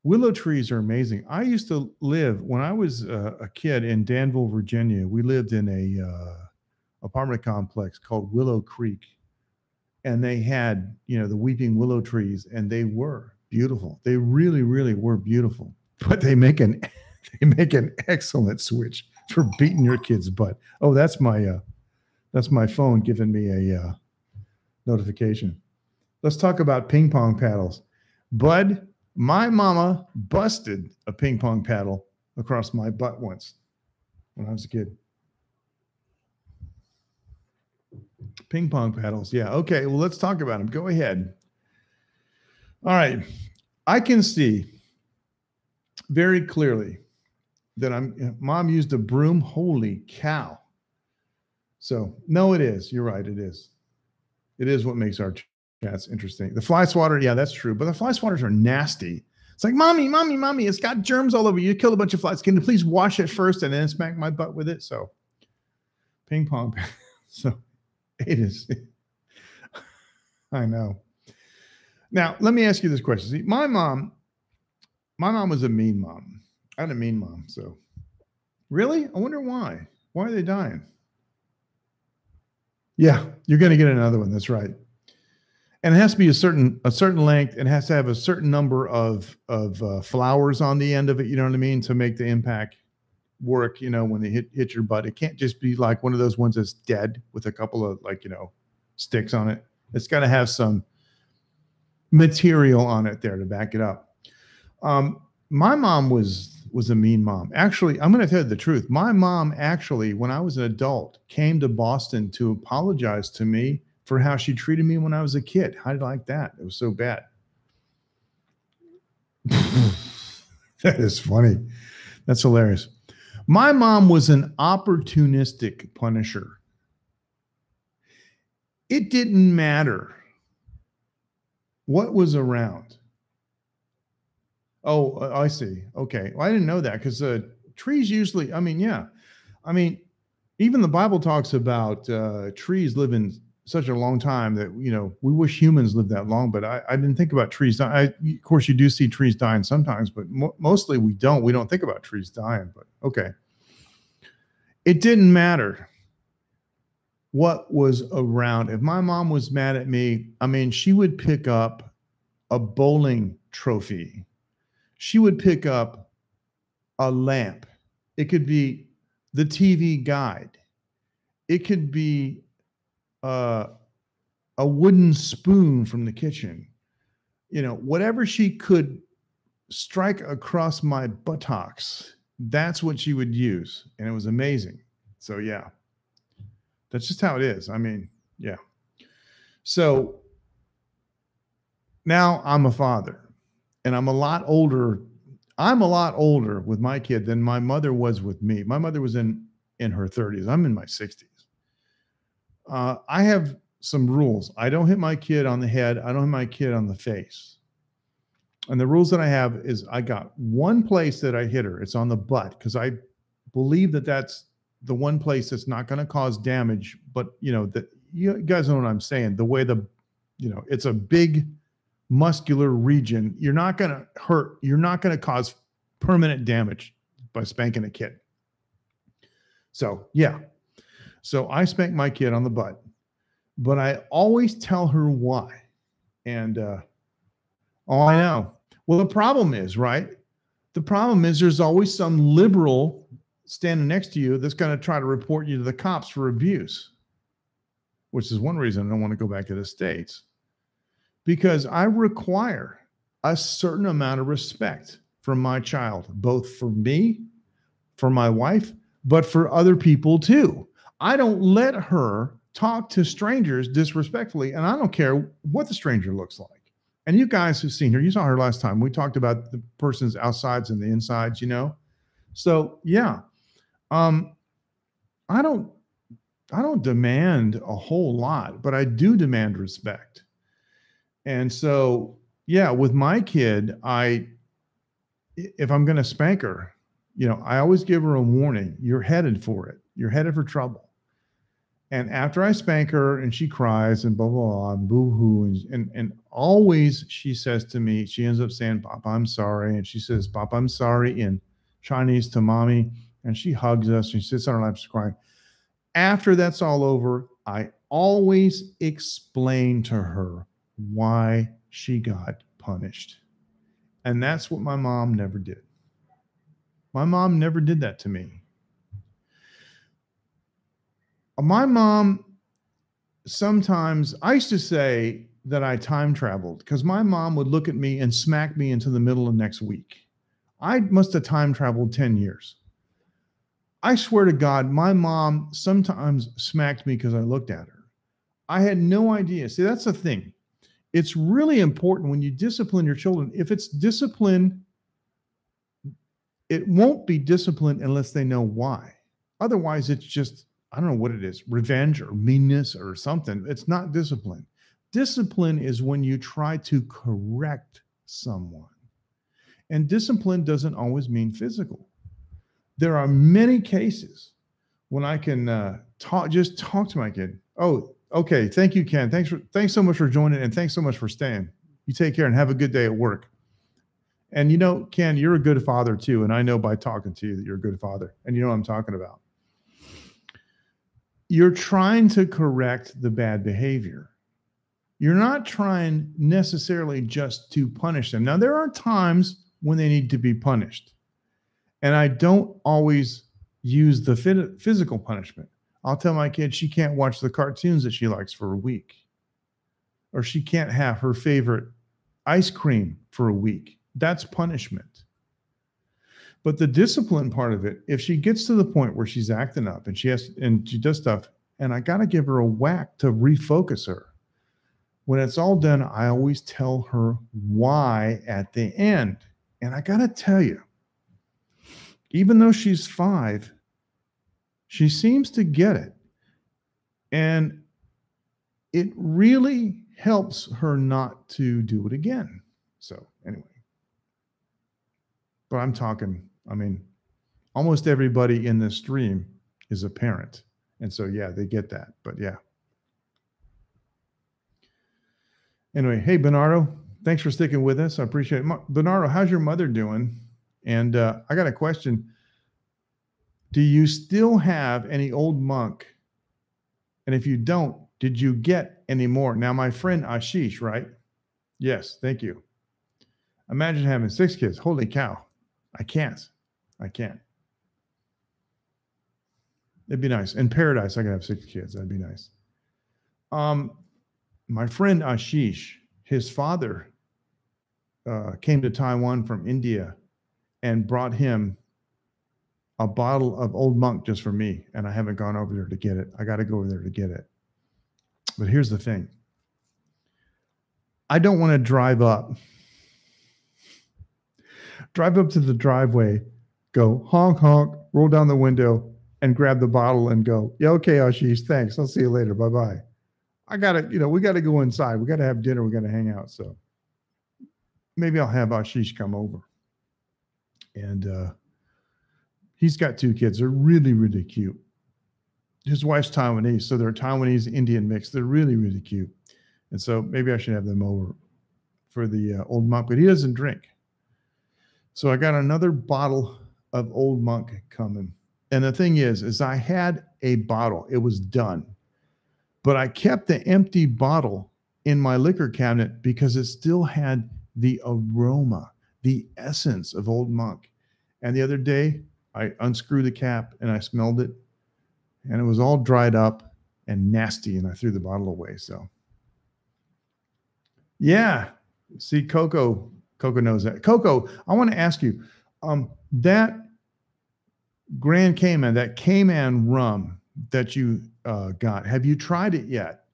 A: Willow trees are amazing. I used to live, when I was a kid, in Danville, Virginia. We lived in a apartment complex called Willow Creek, and they had, the weeping willow trees, and they were beautiful. They really, really were beautiful. But they make an excellent switch for beating your kid's butt. Oh, that's my phone giving me a notification. Let's talk about ping pong paddles. Bud, my mama busted a ping pong paddle across my butt once when I was a kid. Ping pong paddles. Yeah. Okay. Well, let's talk about them. Go ahead. All right. I can see very clearly that mom used a broom. Holy cow. So no, it is. You're right. It is. It is what makes our chats interesting. The fly swatter. Yeah, that's true. But the fly swatters are nasty. It's like, mommy, it's got germs all over you. You killed a bunch of flies. Can you please wash it first and then smack my butt with it? So ping pong. So It is. I know. Now, let me ask you this question. See, my mom was a mean mom. I had a mean mom. So, really? I wonder why. Why are they dying? Yeah, you're going to get another one. That's right. And it has to be a certain length. It has to have a certain number of flowers on the end of it. You know what I mean? To make the impact work. You know, when they hit your butt, it can't just be like one of those ones that's dead with a couple of sticks on it. It's got to have some material on it there to back it up. My mom was a mean mom. Actually, I'm going to tell you the truth. My mom actually, when I was an adult, came to Boston to apologize to me for how she treated me when I was a kid. How did I like that? It was so bad. That is funny. That's hilarious. My mom was an opportunistic punisher. It didn't matter what was around. Oh, I see. Okay. Well, I didn't know that because trees usually, I mean, yeah. I mean, even the Bible talks about trees living such a long time that, we wish humans lived that long, but I didn't think about trees dying. Of course, you do see trees dying sometimes, but mostly we don't. We don't think about trees dying, but okay. It didn't matter what was around. If my mom was mad at me, I mean, she would pick up a bowling trophy. She would pick up a lamp. It could be the TV guide. It could be a wooden spoon from the kitchen. Whatever she could strike across my buttocks, that's what she would use. And it was amazing. So, yeah, that's just how it is. I mean, yeah. So now I'm a father. And I'm a lot older. I'm a lot older with my kid than my mother was with me. My mother was in her 30s. I'm in my 60s. I have some rules. I don't hit my kid on the head. I don't hit my kid on the face. And the rules that I have is I got one place that I hit her. It's on the butt because I believe that that's the one place that's not going to cause damage. But, that you guys know what I'm saying. The way it's a big muscular region. You're not going to hurt. You're not going to cause permanent damage by spanking a kid. So, yeah. So I spank my kid on the butt, but I always tell her why. And, I know. Well, the problem is, right? The problem is there's always some liberal standing next to you that's going to try to report you to the cops for abuse, which is one reason I don't want to go back to the States. Because I require a certain amount of respect from my child, both for me, for my wife, but for other people too. I don't let her talk to strangers disrespectfully, and I don't care what the stranger looks like. And you guys who've seen her, you saw her last time. We talked about the person's outsides and the insides, So yeah, I don't demand a whole lot, but I do demand respect. And so, yeah, with my kid, if I'm going to spank her, I always give her a warning. You're headed for it. You're headed for trouble. And after I spank her and she cries and blah, blah, blah, boo-hoo, and always she says to me, she ends up saying, Papa, I'm sorry. And she says, Papa, I'm sorry in Chinese to mommy. And she hugs us and she sits on our laps crying. After that's all over, I always explain to her why she got punished. And that's what my mom never did. My mom never did that to me. My mom, sometimes, I used to say that I time traveled because my mom would look at me and smack me into the middle of next week. I must have time traveled 10 years. I swear to God, my mom sometimes smacked me because I looked at her. I had no idea. See, that's the thing. It's really important when you discipline your children. If it's discipline, it won't be discipline unless they know why. Otherwise, it's just, I don't know what it is, revenge or meanness or something. It's not discipline. Discipline is when you try to correct someone. And discipline doesn't always mean physical. There are many cases when I can talk to my kid. Oh, Okay. Thank you, Ken. Thanks so much for joining, and thanks so much for staying. You take care and have a good day at work. And you know, Ken, you're a good father too. And I know by talking to you that you're a good father. And you know what I'm talking about. You're trying to correct the bad behavior. You're not trying necessarily just to punish them. Now, there are times when they need to be punished. And I don't always use the physical punishment. I'll tell my kid she can't watch the cartoons that she likes for a week, or she can't have her favorite ice cream for a week. That's punishment. But the discipline part of it, if she gets to the point where she's acting up and she does stuff, and I got to give her a whack to refocus her. When it's all done, I always tell her why at the end. And I got to tell you, even though she's 5, she seems to get it. And it really helps her not to do it again. So anyway, but I mean, almost everybody in this stream is a parent. And so, yeah, they get that. But yeah. Anyway, hey, Bernardo, thanks for sticking with us. I appreciate it. Bernardo, how's your mother doing? And I got a question. Do you still have any old monk? And if you don't, did you get any more? Now, my friend Ashish, right? Yes, thank you. Imagine having 6 kids. Holy cow. I can't. It'd be nice. In paradise, I could have 6 kids. That'd be nice. My friend Ashish, his father came to Taiwan from India and brought him a bottle of Old Monk just for me. And I haven't gone over there to get it. I got to go over there to get it. But here's the thing. I don't want to drive up to the driveway, go honk, honk, roll down the window and grab the bottle and go, yeah, okay, Ashish, thanks. I'll see you later. Bye-bye. We got to go inside. We got to have dinner. We got to hang out. So maybe I'll have Ashish come over. And he's got 2 kids. They're really, really cute. His wife's Taiwanese, so they're Taiwanese Indian mix. They're really, really cute. And so maybe I should have them over for the Old Monk, but he doesn't drink. So I got another bottle of Old Monk coming. And the thing is I had a bottle. It was done. But I kept the empty bottle in my liquor cabinet because it still had the aroma, the essence of Old Monk. And the other day, I unscrewed the cap and I smelled it. And it was all dried up and nasty. And I threw the bottle away. So, yeah. See, Coco knows that. Coco, I want to ask you, that Grand Cayman, that Cayman rum that you got, have you tried it yet?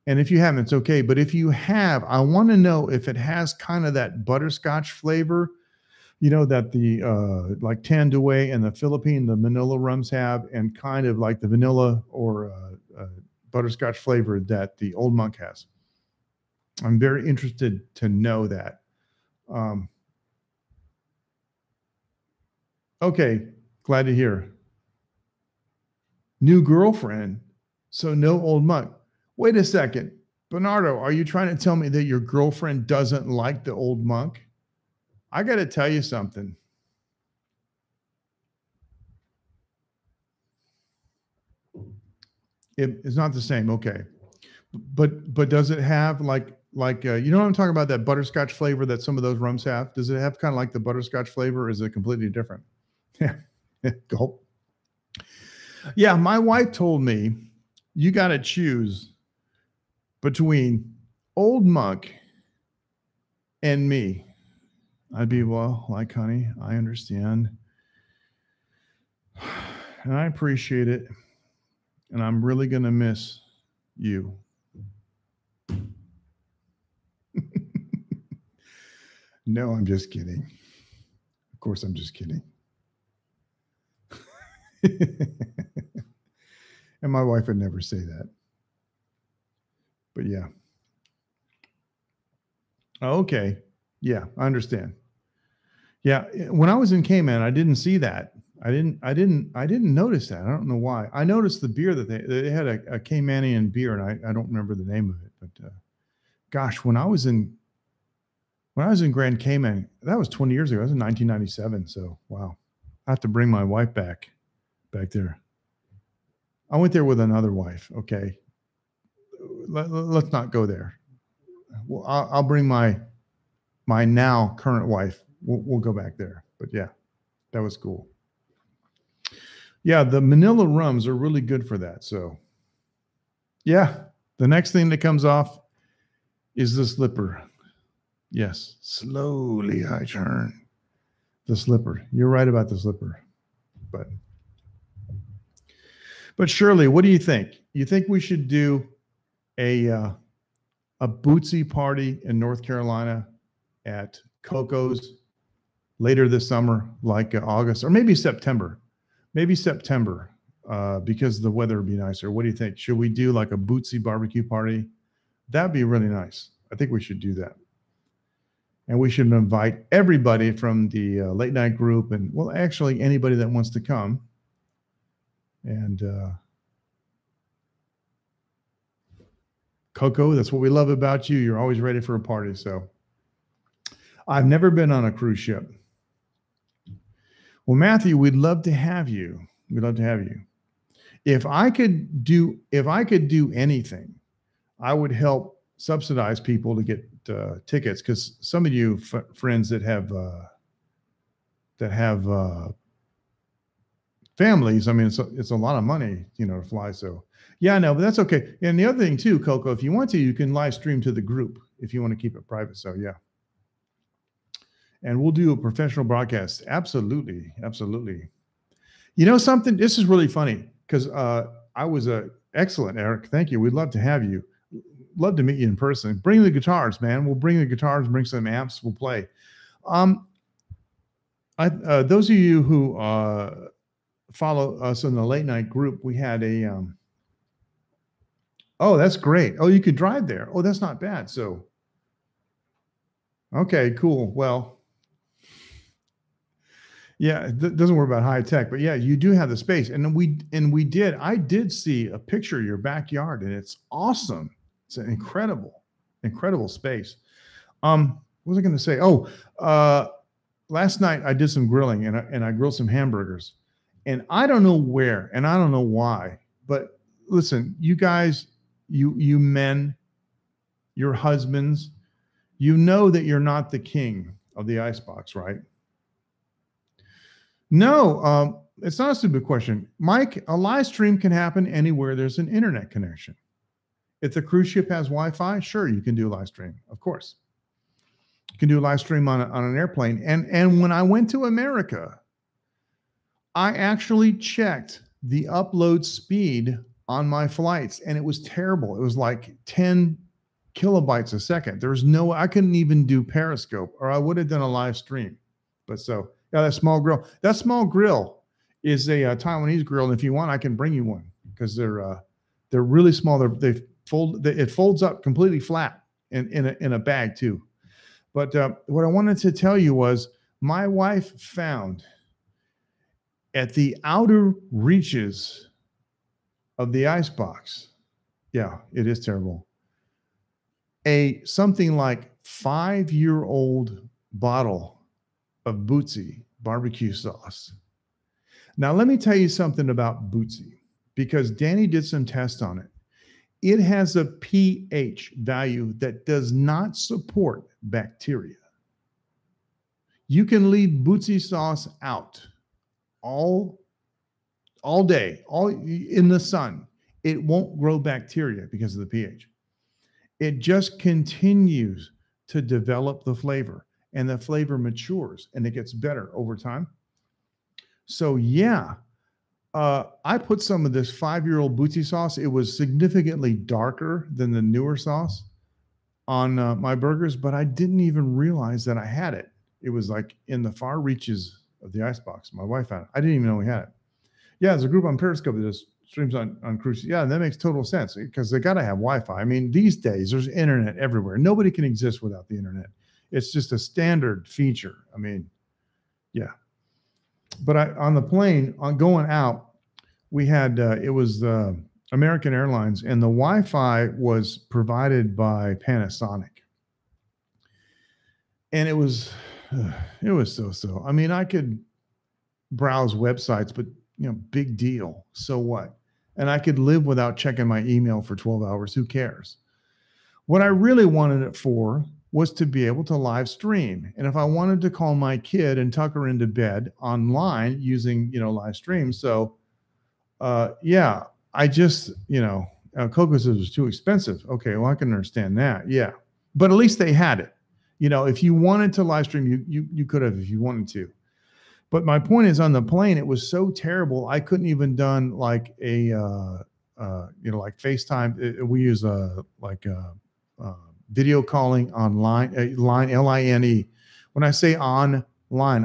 A: And if you haven't, it's okay. But if you have, I want to know if it has kind of that butterscotch flavor, that the like Tanduay and the Philippine, the Manila rums have, and kind of like the vanilla or butterscotch flavor that the Old Monk has. I'm very interested to know that. Okay, glad to hear. New girlfriend, so no Old Monk. Wait a second. Bernardo, are you trying to tell me that your girlfriend doesn't like the Old Monk? I got to tell you something. It's not the same. Okay. But does it have like what I'm talking about, that butterscotch flavor that some of those rums have? Does it have kind of like the butterscotch flavor, or is it completely different? Yeah. Gulp. Yeah, my wife told me you got to choose between Old Monk and me. I'd be, well, like, honey, I understand. And I appreciate it. And I'm really going to miss you. No, I'm just kidding. Of course, I'm just kidding. And my wife would never say that. But yeah. Okay. Yeah, I understand. Yeah, when I was in Cayman, I didn't see that. I didn't notice that. I don't know why. I noticed the beer that they had a Caymanian beer, and I don't remember the name of it. But gosh, when I was in Grand Cayman, that was 20 years ago. That was in 1997. So wow, I have to bring my wife back there. I went there with another wife. Okay, let's not go there. Well, I'll bring my now current wife. We'll go back there. But yeah, that was cool. Yeah, the Manila rums are really good for that. So yeah, the next thing that comes off is the slipper. Yes, slowly I turn the slipper. You're right about the slipper. But Shirley, what do you think? You think we should do a Bootsy party in North Carolina at Coco's later this summer, like August or maybe September? Maybe September, because the weather would be nicer. What do you think? Should we do like a Bootsy barbecue party? That'd be really nice. I think we should do that. And we should invite everybody from the late night group and, well, actually anybody that wants to come. And Coco, that's what we love about you. You're always ready for a party. So I've never been on a cruise ship. Well, Matthew, we'd love to have you. We'd love to have you. If I could do anything, I would help subsidize people to get tickets, because some of you friends that have families, I mean, it's a lot of money, to fly. So yeah, no, but that's okay. And the other thing too, Coco, if you want to, you can live stream to the group if you want to keep it private. So yeah. And we'll do a professional broadcast. Absolutely. Absolutely. You know something? This is really funny because I was excellent, Eric. Thank you. We'd love to have you. Love to meet you in person. Bring the guitars, man. We'll bring the guitars, bring some amps. We'll play. Those of you who follow us in the late night group, we had a, oh, that's great. Oh, you could drive there. Oh, that's not bad. So, okay, cool. Well, yeah, it doesn't worry about high tech, but yeah, you do have the space. And I did see a picture of your backyard, and it's awesome. It's an incredible space. What was I going to say? Oh, last night I did some grilling, and I grilled some hamburgers, and I don't know where, and I don't know why, but listen, you guys, you men, your husbands, you know that you're not the king of the icebox, right? No, it's not a stupid question. Mike, a live stream can happen anywhere there's an internet connection. If the cruise ship has Wi-Fi, sure, you can do a live stream, of course. You can do a live stream on an airplane. And when I went to America, I actually checked the upload speed on my flights, and it was terrible. It was like 10 kilobytes a second. I couldn't even do Periscope, or I would have done a live stream. But so, yeah, that small grill is a Taiwanese grill, and if you want, I can bring you one, because they're really small. It folds up completely flat in a bag too. But what I wanted to tell you was, my wife found at the outer reaches of the icebox, yeah, it is terrible, something like 5-year-old bottle of Bootsy barbecue sauce. Now, let me tell you something about Bootsy, because Danny did some tests on it. It has a pH value that does not support bacteria. You can leave Bootsy sauce out all day, all in the sun. It won't grow bacteria because of the pH. It just continues to develop the flavor, and the flavor matures and it gets better over time. So yeah, I put some of this 5-year-old Bootsy sauce. It was significantly darker than the newer sauce on my burgers, but I didn't even realize that I had it. It was like in the far reaches of the icebox. My wife had it. I didn't even know we had it. Yeah, there's a group on Periscope that does streams on cruise. Yeah, that makes total sense, because they got to have Wi-Fi. I mean, these days there's internet everywhere. Nobody can exist without the internet. It's just a standard feature. I mean, yeah. But on the plane, on going out, we had it was American Airlines, and the Wi-Fi was provided by Panasonic, and it was so. I mean, I could browse websites, but big deal. So what? And I could live without checking my email for 12 hours. Who cares? What I really wanted it for was to be able to live stream. And if I wanted to call my kid and tuck her into bed online using, live stream. So, yeah, I just, Coco says it was too expensive. Okay, well, I can understand that. Yeah. But at least they had it. If you wanted to live stream, you could have if you wanted to. But my point is, on the plane, it was so terrible. I couldn't even done like a, like FaceTime. We use video calling online, line, Line. When I say online,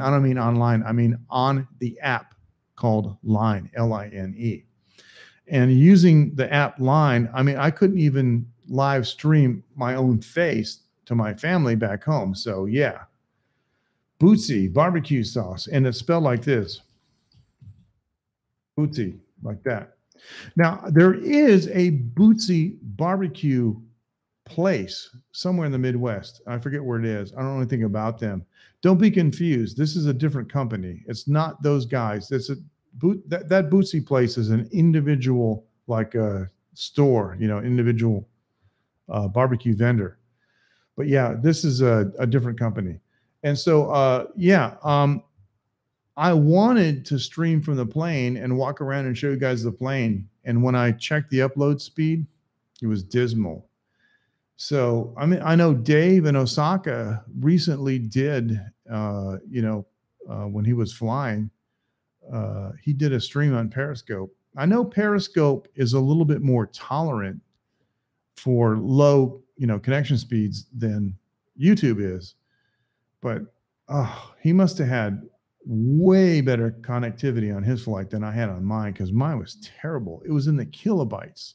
A: I don't mean online. I mean on the app called Line, Line. And using the app Line, I mean, I couldn't even live stream my own face to my family back home. So yeah. Bootsy barbecue sauce, and it's spelled like this. Bootsy, like that. Now, there is a Bootsy barbecue place somewhere in the Midwest. I forget where it is. I don't know anything about them. Don't be confused. This is a different company. It's not those guys. It's that Bootsy place is an individual, like a store, individual barbecue vendor. But yeah, this is a different company. And so, I wanted to stream from the plane and walk around and show you guys the plane. And when I checked the upload speed, it was dismal. So, I mean, I know Dave in Osaka recently did, when he was flying, he did a stream on Periscope. I know Periscope is a little bit more tolerant for low, connection speeds than YouTube is. But he must have had way better connectivity on his flight than I had on mine, because mine was terrible. It was in the kilobytes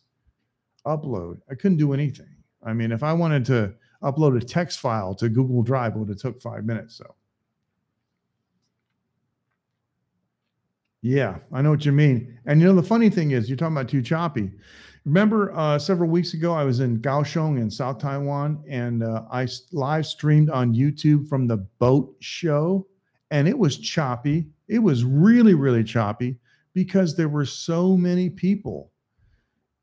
A: upload. I couldn't do anything. I mean, if I wanted to upload a text file to Google Drive, it would have took 5 minutes. So yeah, I know what you mean. And the funny thing is, you're talking about too choppy. Remember several weeks ago, I was in Kaohsiung in South Taiwan, and I live streamed on YouTube from the boat show, and it was choppy. It was really, really choppy because there were so many people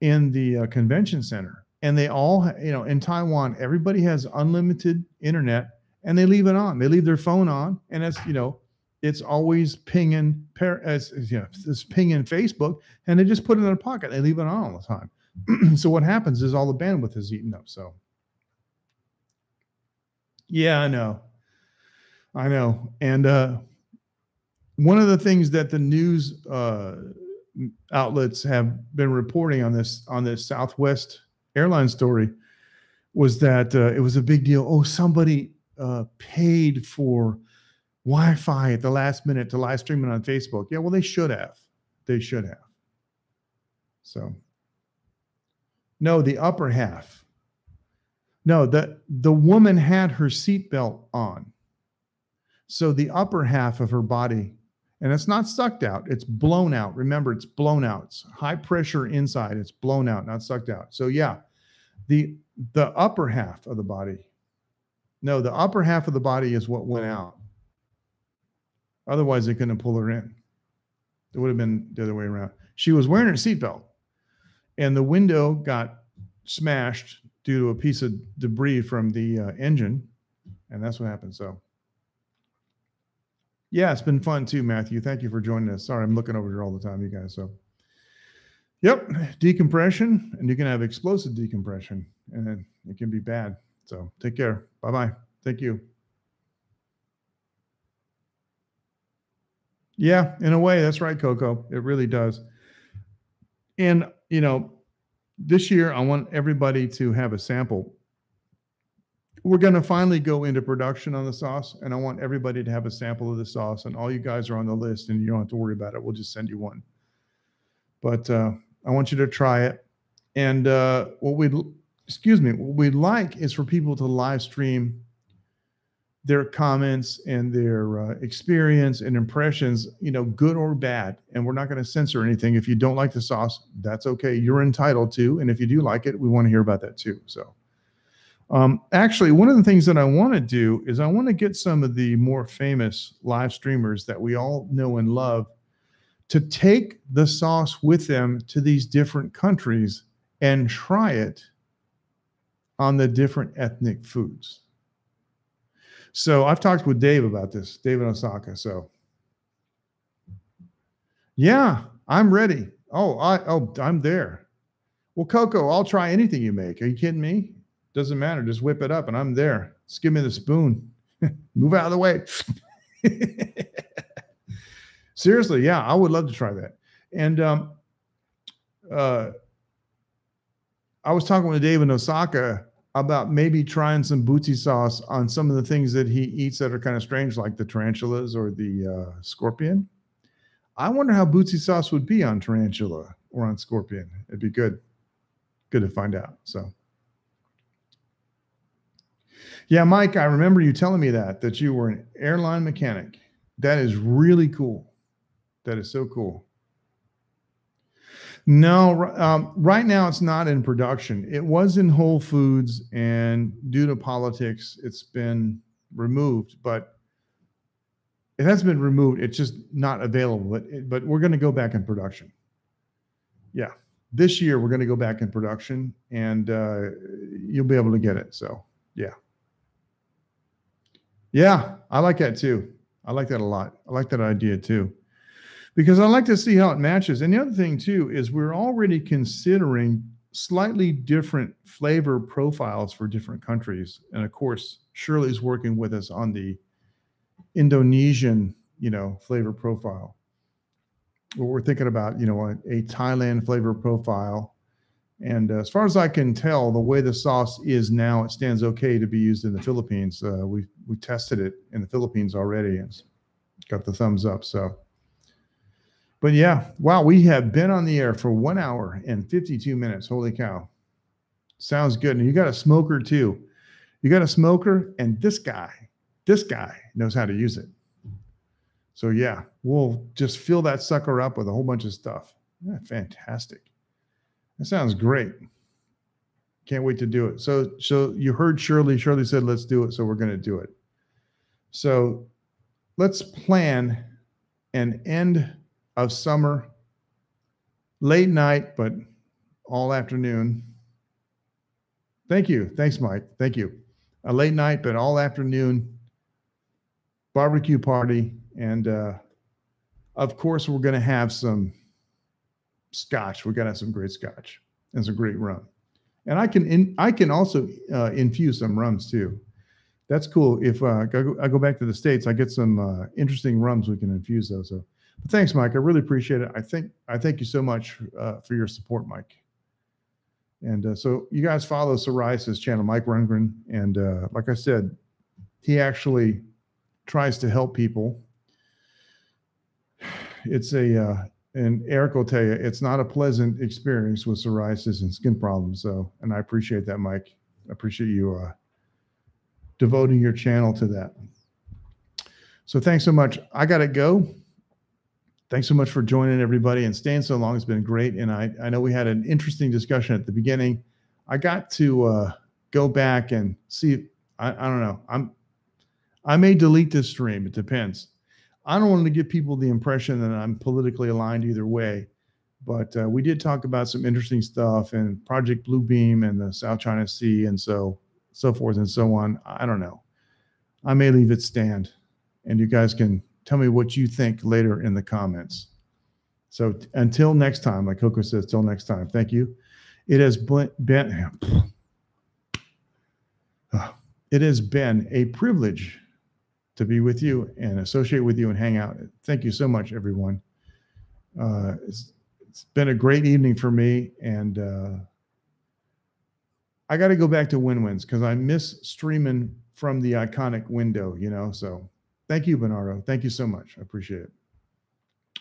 A: in the convention center, and they all, in Taiwan, everybody has unlimited internet, and they leave it on. They leave their phone on, and it's always pinging, it's pinging Facebook, and they just put it in their pocket. They leave it on all the time. So what happens is all the bandwidth is eaten up. So yeah, I know. And one of the things that the news outlets have been reporting on this Southwest Airlines story was that it was a big deal. Oh, somebody paid for Wi-Fi at the last minute to live stream it on Facebook. Yeah, well, they should have. So, no, the upper half. No, the woman had her seatbelt on. So the upper half of her body, and it's not sucked out, it's blown out. Remember, it's blown out. It's high pressure inside. It's blown out, not sucked out. So yeah, the upper half of the body. No, the upper half of the body is what went out. Otherwise, they couldn't pull her in. It would have been the other way around. She was wearing her seatbelt, and the window got smashed due to a piece of debris from the engine, and that's what happened. So, yeah, it's been fun too, Matthew. Thank you for joining us. Sorry, I'm looking over here all the time, you guys. So, yep, decompression, and you can have explosive decompression, and then it can be bad. So, take care. Bye-bye. Thank you. Yeah, in a way, that's right, Coco. It really does. And, this year, I want everybody to have a sample. We're going to finally go into production on the sauce, and I want everybody to have a sample of the sauce. And all you guys are on the list, and you don't have to worry about it. We'll just send you one. But I want you to try it. And what we'd like is for people to live stream their comments and their experience and impressions, good or bad. And we're not going to censor anything. If you don't like the sauce, that's okay. You're entitled to. And if you do like it, we want to hear about that too. So actually, one of the things that I want to do is I want to get some of the more famous live streamers that we all know and love to take the sauce with them to these different countries and try it on the different ethnic foods. So I've talked with Dave about this, Dave in Osaka. So yeah, I'm ready. I'm there. Well, Coco, I'll try anything you make. Are you kidding me? Doesn't matter. Just whip it up and I'm there. Just give me the spoon. Move out of the way. Seriously, yeah, I would love to try that. And I was talking with Dave in Osaka about maybe trying some booty sauce on some of the things that he eats that are kind of strange, like the tarantulas or the scorpion. I wonder how booty sauce would be on tarantula or on scorpion. It'd be good to find out. So, yeah, Mike, I remember you telling me that you were an airline mechanic. That is really cool. That is so cool. No, right now it's not in production. It was in Whole Foods, and due to politics, it's been removed. But it has been removed. It's just not available. But we're going to go back in production. Yeah, this year we're going to go back in production, and you'll be able to get it. So yeah, I like that too. I like that a lot. I like that idea too, because I like to see how it matches. And the other thing too is we're already considering slightly different flavor profiles for different countries. And of course, Shirley's working with us on the Indonesian, flavor profile. We're thinking about, a Thailand flavor profile. And as far as I can tell, the way the sauce is now, it stands okay to be used in the Philippines. We tested it in the Philippines already and got the thumbs up. So, but yeah, wow, we have been on the air for 1 hour and 52 minutes. Holy cow. Sounds good. And you got a smoker too. You got a smoker, and this guy knows how to use it. So yeah, we'll just fill that sucker up with a whole bunch of stuff. Yeah, fantastic. That sounds great. Can't wait to do it. So you heard Shirley. Shirley said, let's do it. So we're going to do it. So let's plan an end of summer, late night, but all afternoon. Thank you. Thanks, Mike. Thank you. A late night, but all afternoon barbecue party. And of course, we're going to have some scotch. We're going to have some great scotch and some great rum. And I can also infuse some rums too. That's cool. If I go back to the States, I get some interesting rums we can infuse those. So, but thanks, Mike. I really appreciate it. I thank you so much for your support, Mike. And so you guys follow Psoriasis channel, Mike Rundgren. And like I said, he actually tries to help people. It's and Eric will tell you, it's not a pleasant experience with psoriasis and skin problems. So, and I appreciate that, Mike. I appreciate you devoting your channel to that. So thanks so much. I got to go. Thanks so much for joining, everybody, and staying so long. It's been great. And I know we had an interesting discussion at the beginning. I got to go back and see. I don't know. I may delete this stream. It depends. I don't want to give people the impression that I'm politically aligned either way, but we did talk about some interesting stuff and Project Bluebeam and the South China Sea and so forth and so on. I don't know. I may leave it stand, and you guys can tell me what you think later in the comments. So until next time, like Coco says, till next time. Thank you. It has been a privilege to be with you and associate with you and hang out. Thank you so much, everyone. It's been a great evening for me, and I got to go back to win-wins because I miss streaming from the iconic window, so thank you, Bernardo. Thank you so much. I appreciate it.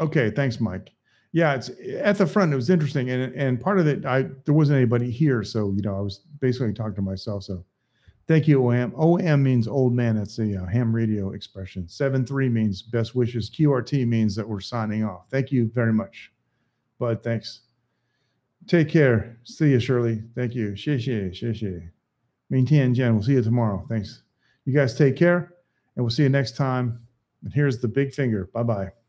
A: Okay, thanks, Mike. Yeah, it's at the front. It was interesting, and part of it, there wasn't anybody here, so I was basically talking to myself. So, Thank you, OM. OM means old man. That's a ham radio expression. 7-3 means best wishes. QRT means that we're signing off. Thank you very much. Bud, thanks. Take care. See you, Shirley. Thank you. 谢谢,谢谢. 明天见. We'll see you tomorrow. Thanks. You guys take care, and we'll see you next time. And here's the big finger. Bye-bye.